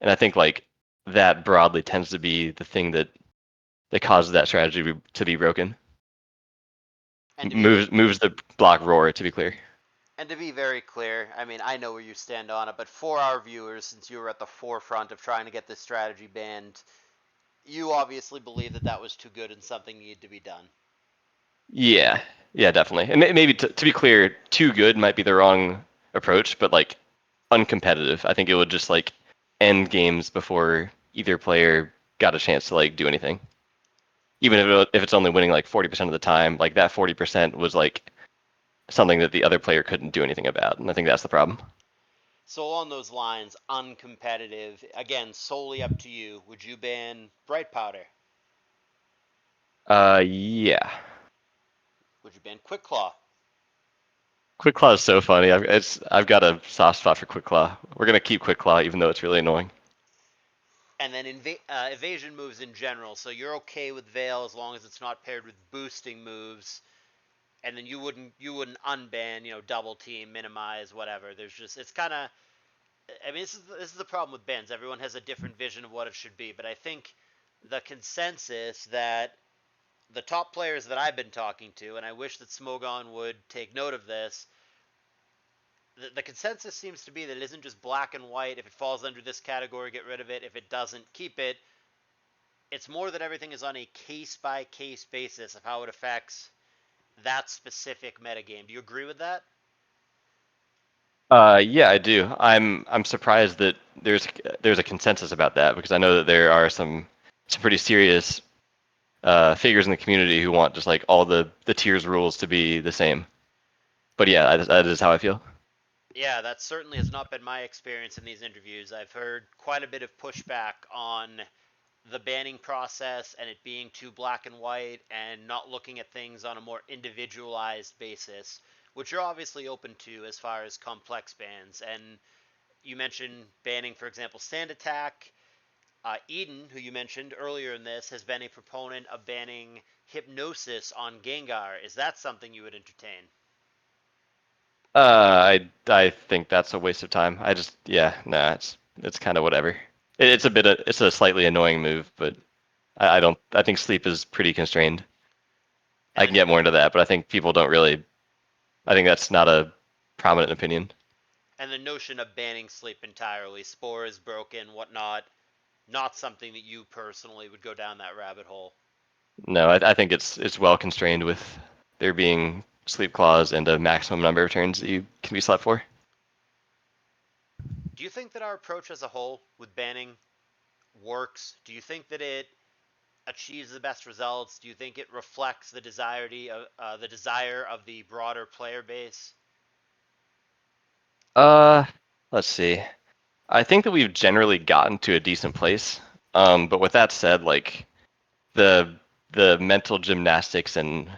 and I think like that broadly tends to be the thing that causes that strategy to be broken. And to be Moves the block roar, to be clear. And to be very clear, I mean, I know where you stand on it, but for our viewers, since you were at the forefront of trying to get this strategy banned, you obviously believe that that was too good and something needed to be done. Yeah, yeah, definitely. And maybe to be clear, too good might be the wrong approach, but like uncompetitive. I think it would just like end games before either player got a chance to like do anything. Even if it's only winning like 40% of the time, like that 40% was like something that the other player couldn't do anything about, and I think that's the problem. So along those lines, uncompetitive, again, solely up to you. Would you ban Bright Powder? Yeah. Would you ban Quick Claw? Quick Claw is so funny. I've got a soft spot for Quick Claw. We're gonna keep Quick Claw even though it's really annoying. And then evasion moves in general. So you're okay with Veil as long as it's not paired with boosting moves. and then you wouldn't unban, double team, minimize, whatever. There's just it's kind of, I mean, this is the problem with bans. Everyone has a different vision of what it should be, but I think the consensus that the top players that I've been talking to, and I wish that Smogon would take note of this, the consensus seems to be that it isn't just black and white. If it falls under this category, get rid of it. If it doesn't, keep it. It's more that everything is on a case by case basis of how it affects that specific metagame. Do you agree with that? Yeah, I do. I'm surprised that there's a consensus about that because I know that there are some pretty serious figures in the community who want just like all the tiers rules to be the same. But yeah, that is how I feel. Yeah, that certainly has not been my experience in these interviews. I've heard quite a bit of pushback on the banning process and it being too black and white and not looking at things on a more individualized basis, which you're obviously open to as far as complex bans. And you mentioned banning, for example, Sand Attack. Eden, who you mentioned earlier in this, has been a proponent of banning Hypnosis on Gengar. Is that something you would entertain? I think that's a waste of time. I just yeah, nah, it's kind of whatever. It's a slightly annoying move, but I don't I think sleep is pretty constrained. And I then can get more into that, but I think people don't really. I think that's not a prominent opinion. and the notion of banning sleep entirely, Spore is broken, whatnot, not something that you personally would go down that rabbit hole. No, I think it's well constrained with there being sleep clause and a maximum number of turns that you can be slept for. Do you think that our approach as a whole with banning works? Do you think that it achieves the best results? Do you think it reflects the desire of the broader player base? Uh, let's see. I think that we've generally gotten to a decent place. But with that said, like the the mental gymnastics and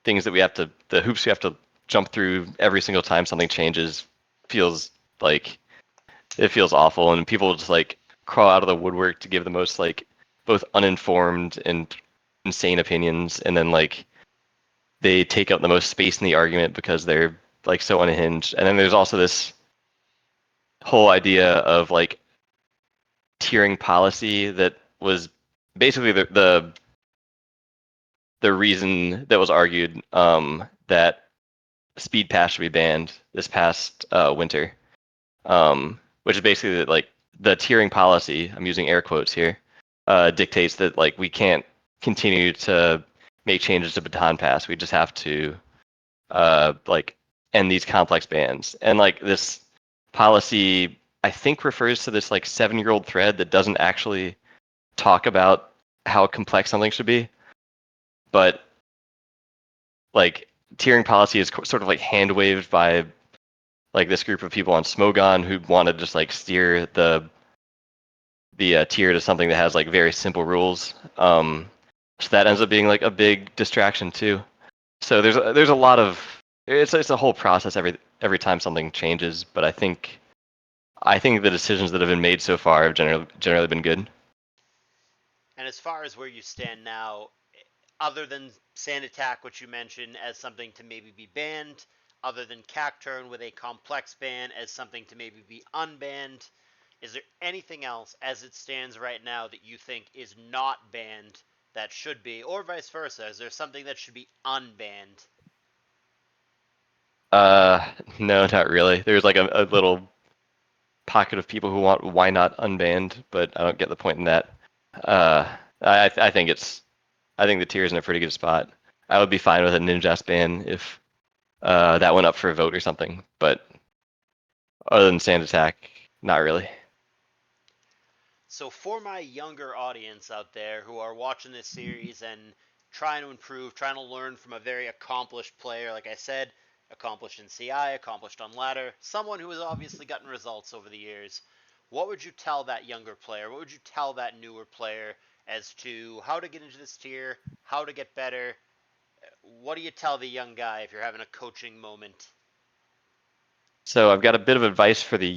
things that the hoops we have to jump through every single time something changes feels like it feels awful, and people just like crawl out of the woodwork to give the most like both uninformed and insane opinions, and then like they take up the most space in the argument because they're like so unhinged. And then there's also this whole idea of like tiering policy that was basically the reason that was argued that speed pass should be banned this past winter, which is basically that like the tiering policy. I'm using air quotes here. Dictates that like we can't continue to make changes to Baton Pass. We just have to like end these complex bans. And like this policy, I think refers to this like 7-year-old thread that doesn't actually talk about how complex something should be, but like tiering policy is sort of like hand waved by like this group of people on Smogon who want to just like steer the tier to something that has like very simple rules. So that ends up being like a big distraction too. So there's a lot of it's a whole process every time something changes, but I think the decisions that have been made so far have generally been good. And as far as where you stand now, other than Sand Attack, which you mentioned as something to maybe be banned, other than Cacturn with a complex ban as something to maybe be unbanned, is there anything else as it stands right now that you think is not banned that should be, or vice versa? Is there something that should be unbanned? Uh, no, not really. There's like a little pocket of people who want why not unbanned, but I don't get the point in that. Uh, I think I think the tier's in a pretty good spot. I would be fine with a Ninjas ban if that went up for a vote or something, but other than Sand Attack, not really. So, for my younger audience out there who are watching this series and trying to improve, trying to learn from a very accomplished player, like I said, accomplished in CI, accomplished on ladder, someone who has obviously gotten results over the years, what would you tell that younger player? What would you tell that newer player as to how to get into this tier, how to get better? What do you tell the young guy if you're having a coaching moment? So I've got a bit of advice for the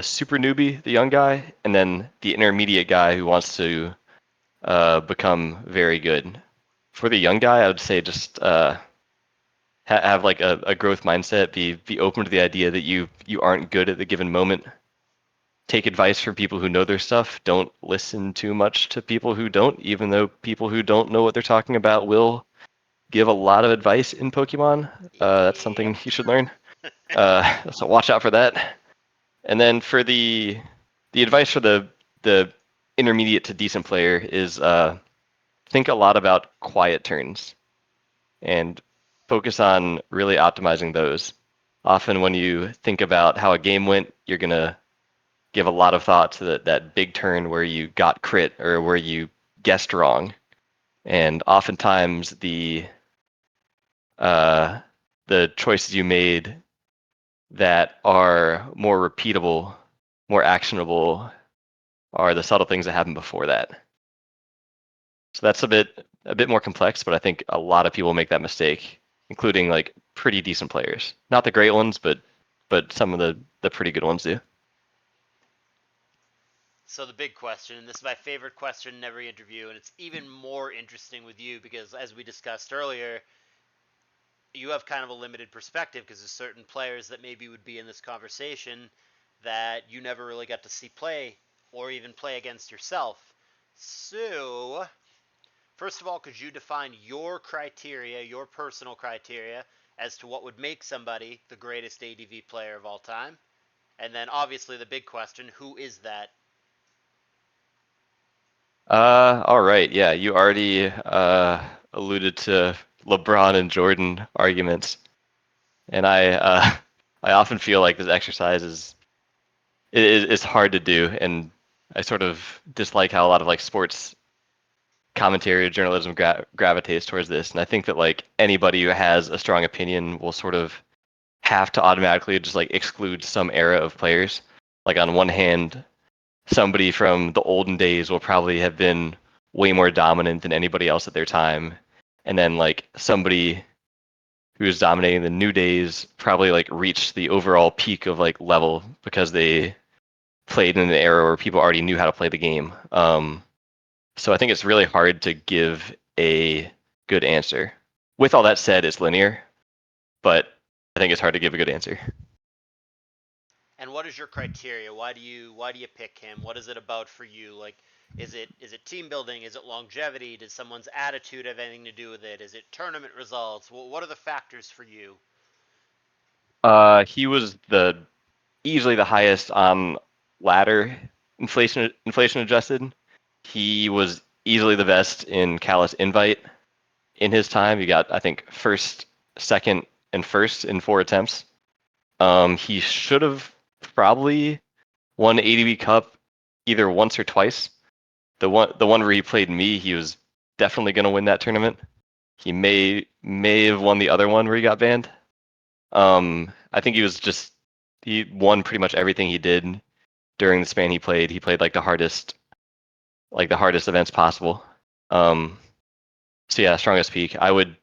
super newbie, the young guy, and then the intermediate guy who wants to become very good. For the young guy, I would say just have like a growth mindset. Be open to the idea that you aren't good at the given moment. Take advice from people who know their stuff. Don't listen too much to people who don't, even though people who don't know what they're talking about will give a lot of advice in Pokemon. That's Yep. something you should learn. So watch out for that. And then for the advice for the intermediate to decent player is think a lot about quiet turns and focus on really optimizing those. Often when you think about how a game went, you're gonna give a lot of thought to that big turn where you got crit or where you guessed wrong. And oftentimes uh, the choices you made that are more repeatable, more actionable, are the subtle things that happen before that. So that's a bit more complex, but I think a lot of people make that mistake, including like pretty decent players. Not the great ones, but some of the pretty good ones do. So the big question, and this is my favorite question in every interview, and it's even more interesting with you because, as we discussed earlier, you have kind of a limited perspective because there's certain players that maybe would be in this conversation that you never really got to see play or even play against yourself. So, first of all, could you define your criteria, your personal criteria, as to what would make somebody the greatest ADV player of all time? And then, obviously, the big question, who is that? All right, yeah, you already alluded to LeBron and Jordan arguments, and I often feel like this exercise is hard to do, and I sort of dislike how a lot of like sports commentary or journalism gravitates towards this, and I think that like anybody who has a strong opinion will sort of have to automatically just like exclude some era of players. Like on one hand, somebody from the olden days will probably have been way more dominant than anybody else at their time, and then like somebody who's dominating the new days probably like reached the overall peak of like level because they played in an era where people already knew how to play the game. So I think it's really hard to give a good answer. With all that said, it's linear, but I think it's hard to give a good answer. And what is your criteria? Why do you pick him? What is it about for you? Like, is it team building? Is it longevity? Does someone's attitude have anything to do with it? Is it tournament results? What are the factors for you? He was the easily the highest on ladder inflation adjusted. He was easily the best in Callus Invite in his time. He got I think first, second, and first in 4 attempts. He should have probably won ADV Cup either once or twice. The one where he played me, he was definitely going to win that tournament. He may have won the other one where he got banned. I think he won pretty much everything he did during the span he played. He played like the hardest events possible. Um, so yeah, strongest peak. I would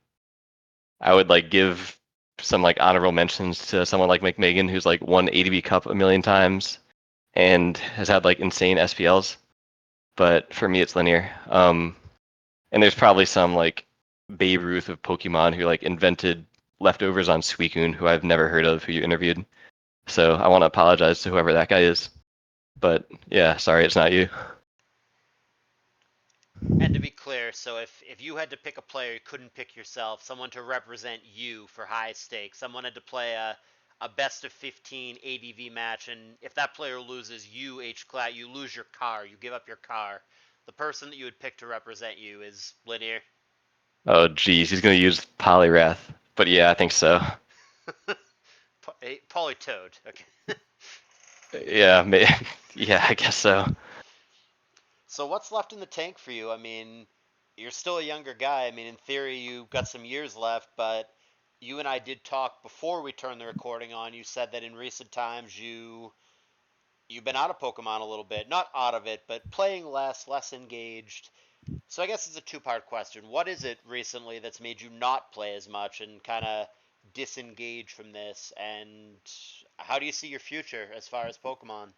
like give some like honorable mentions to someone like McMegan who's like won ADV Cup a million times and has had like insane SPLs. But for me, it's linear. And there's probably some like Babe Ruth of Pokemon who like invented leftovers on Suicune who I've never heard of who you interviewed. So I want to apologize to whoever that guy is. But yeah, sorry, it's not you. And to be clear, so if you had to pick a player, you couldn't pick yourself, someone to represent you for high stakes, someone had to play a best of 15 ADV match, and if that player loses, you, Hclat, you lose your car, you give up your car. The person that you would pick to represent you is Linear. Oh geez, he's gonna use Poliwrath. But yeah, I think so. Polytoad. Okay. Yeah, yeah, I guess so. So what's left in the tank for you? I mean, you're still a younger guy. I mean, in theory, you've got some years left, but you and I did talk before we turned the recording on. You said that in recent times you've been out of Pokemon a little bit. Not out of it, but playing less, less engaged. So I guess it's a two-part question. What is it recently that's made you not play as much and kind of disengage from this? And how do you see your future as far as Pokemon?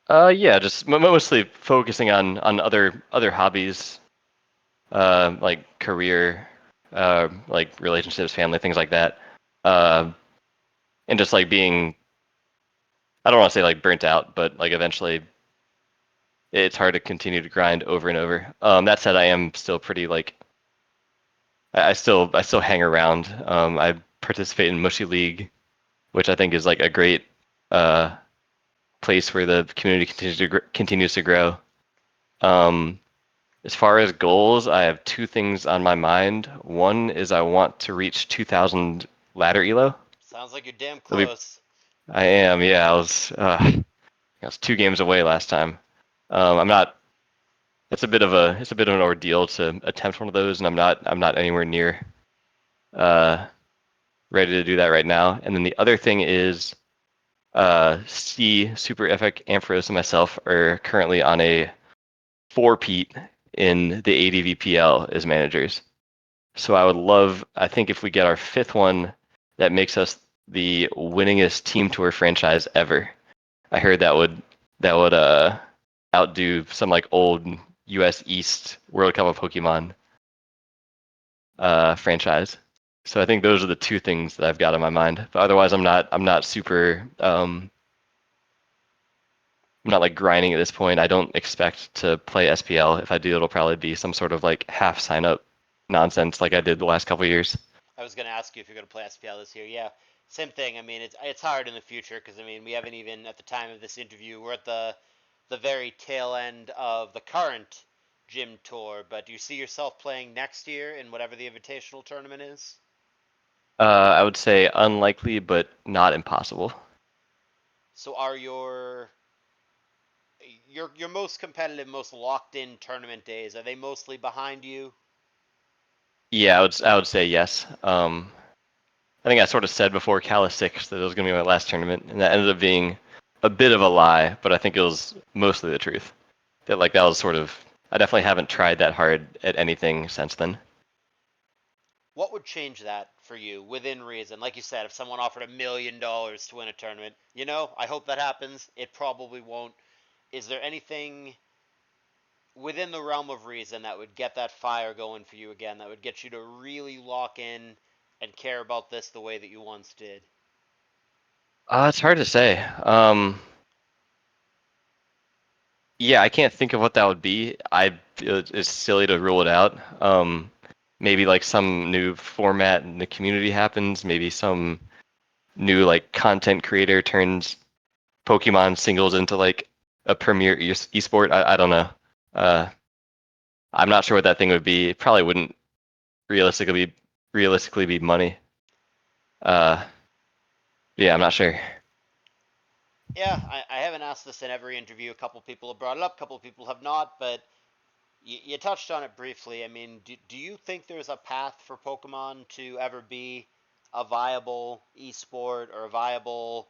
Yeah, just mostly focusing on other hobbies, like career. like relationships, family, things like that, uh, and just like being, I don't want to say like burnt out, but like eventually it's hard to continue to grind over and over. That said, I am still pretty like I still hang around. I participate in Mushy League, which I think is like a great uh, place where the community continues to grow. Um, as far as goals, I have two things on my mind. One is I want to reach 2,000 ladder elo. Sounds like you're damn It'll be, close. I am, yeah. I was 2 games away last time. I'm not. It's a bit of an ordeal to attempt one of those, and I'm not anywhere near uh, ready to do that right now. And then the other thing is, C, Super Epic, Ampharos, and myself are currently on a four-peat in the ADVPL as managers. So I think if we get our fifth one, that makes us the winningest team tour franchise ever. I heard that would outdo some like old US East World Cup of Pokemon franchise. So I think those are the two things that I've got in my mind. But otherwise, I'm not super I'm not like grinding at this point. I don't expect to play SPL. If I do, it'll probably be some sort of like half sign up nonsense like I did the last couple of years. I was going to ask you if you're going to play SPL this year. Yeah, same thing. I mean, it's hard in the future because I mean we haven't even at the time of this interview we're at the very tail end of the current gym tour. But do you see yourself playing next year in whatever the invitational tournament is? I would say unlikely, but not impossible. So are your most competitive, most locked in tournament days, are they mostly behind you? Yeah, I would say yes. I think I sort of said before Callus 6 that it was going to be my last tournament, and that ended up being a bit of a lie, but I think it was mostly the truth. That was sort of, I definitely haven't tried that hard at anything since then. What would change that for you within reason? Like you said, if someone offered $1 million to win a tournament, I hope that happens. It probably won't. Is there anything within the realm of reason that would get that fire going for you again, that would get you to really lock in and care about this the way that you once did? It's hard to say. Yeah, I can't think of what that would be. It's silly to rule it out. Maybe like some new format in the community happens. Maybe some new like content creator turns Pokemon singles into like a premier esport. I don't know. Uh, I'm not sure what that thing would be. It probably wouldn't realistically be realistically be money. Uh, yeah, I'm not sure. Yeah, I haven't asked this in every interview. A couple people have brought it up, a couple people have not, but you touched on it briefly. I mean, do you think there's a path for Pokemon to ever be a viable esport or a viable,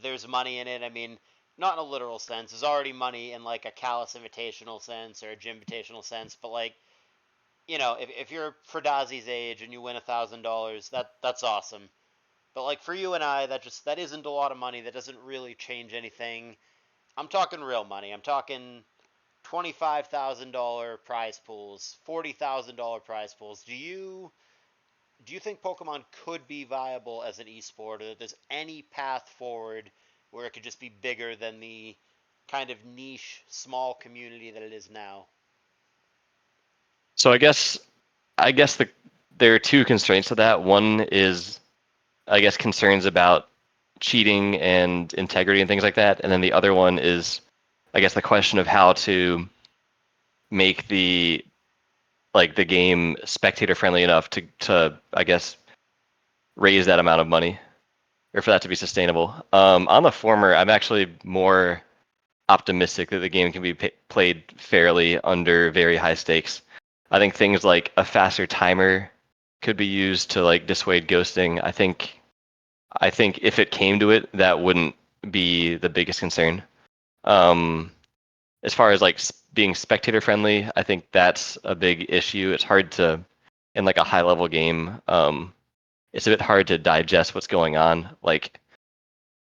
there's money in it? I mean, not in a literal sense. There's already money in like a Callus Invitational sense or a Gym Invitational sense, but like, if you're Fradazi's age and you win $1,000, that's awesome. But like for you and I, that isn't a lot of money. That doesn't really change anything. I'm talking real money. I'm talking $25,000 prize pools, $40,000 prize pools. Do you think Pokemon could be viable as an esport, or that there's any path forward where it could just be bigger than the kind of niche, small community that it is now? So I guess there are two constraints to that. One is I guess concerns about cheating and integrity and things like that, and then the other one is I guess the question of how to make the game spectator friendly enough to I guess raise that amount of money or for that to be sustainable. On the former, I'm actually more optimistic that the game can be played fairly under very high stakes. I think things like a faster timer could be used to like dissuade ghosting. I think if it came to it, that wouldn't be the biggest concern. Um, as far as like being spectator friendly, I think that's a big issue. It's hard to in like a high level game. It's a bit hard to digest what's going on. Like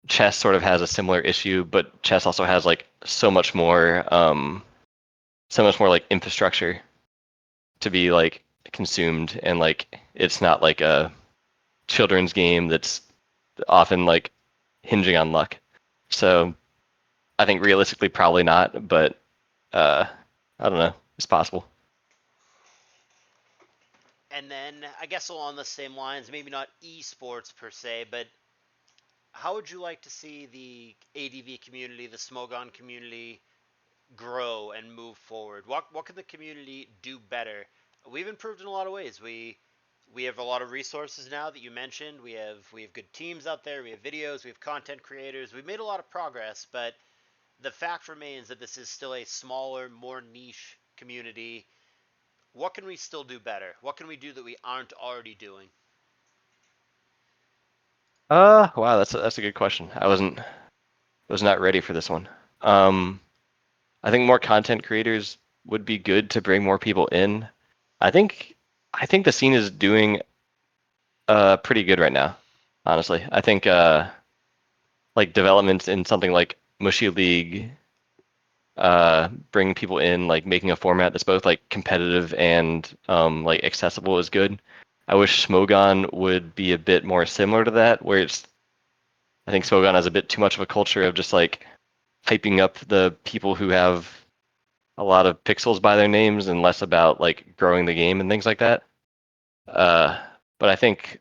chess sort of has a similar issue, but chess also has like so much more like infrastructure to be like consumed, and like it's not like a children's game that's often like hinging on luck. So I think realistically probably not, but uh, I don't know. It's possible. And then I guess along the same lines, maybe not esports per se, but how would you like to see the ADV community, the Smogon community grow and move forward? What can the community do better? We've improved in a lot of ways. We have a lot of resources now that you mentioned. We have good teams out there. We have videos. We have content creators. We've made a lot of progress, but the fact remains that this is still a smaller, more niche community. What can we still do better? What can we do that we aren't already doing? Wow, that's a good question. I was not ready for this one. Um, I think more content creators would be good to bring more people in. I think I think the scene is doing pretty good right now. Honestly, I think like developments in something like Mushy League, bringing people in, like making a format that's both like competitive and like accessible is good. I wish Smogon would be a bit more similar to that, where it's I think Smogon has a bit too much of a culture of just like hyping up the people who have a lot of pixels by their names and less about like growing the game and things like that. Uh, but I think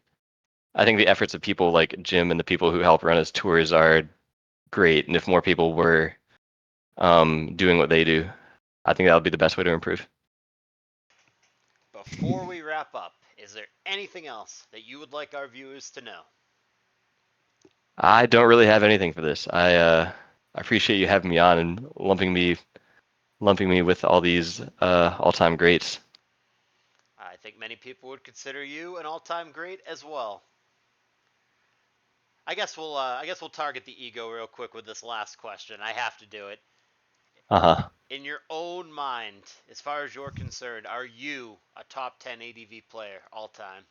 the efforts of people like Jim and the people who help run his tours are great, and if more people were doing what they do, I think that would be the best way to improve. Before we wrap up, is there anything else that you would like our viewers to know? I don't really have anything for this. I appreciate you having me on and lumping me with all these all-time greats. I think many people would consider you an all-time great as well. I guess we'll target the ego real quick with this last question. I have to do it. Uh-huh. In your own mind, as far as you're concerned, are you a top 10 ADV player all time?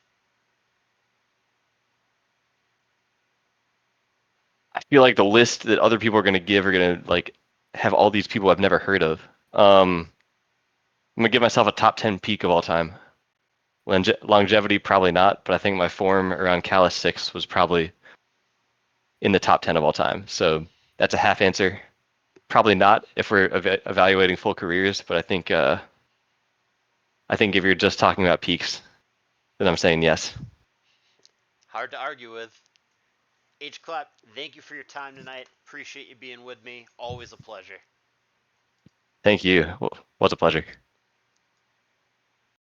I feel like the list that other people are going to give are going to like have all these people I've never heard of. I'm gonna give myself a top 10 peak of all time. Longevity, probably not, but I think my form around Callus 6 was probably in the top 10 of all time. So that's a half answer. Probably not if we're evaluating full careers, but I think if you're just talking about peaks, then I'm saying yes. Hard to argue with. Hclat, thank you for your time tonight. Appreciate you being with me. Always a pleasure. Thank you. Well, was a pleasure.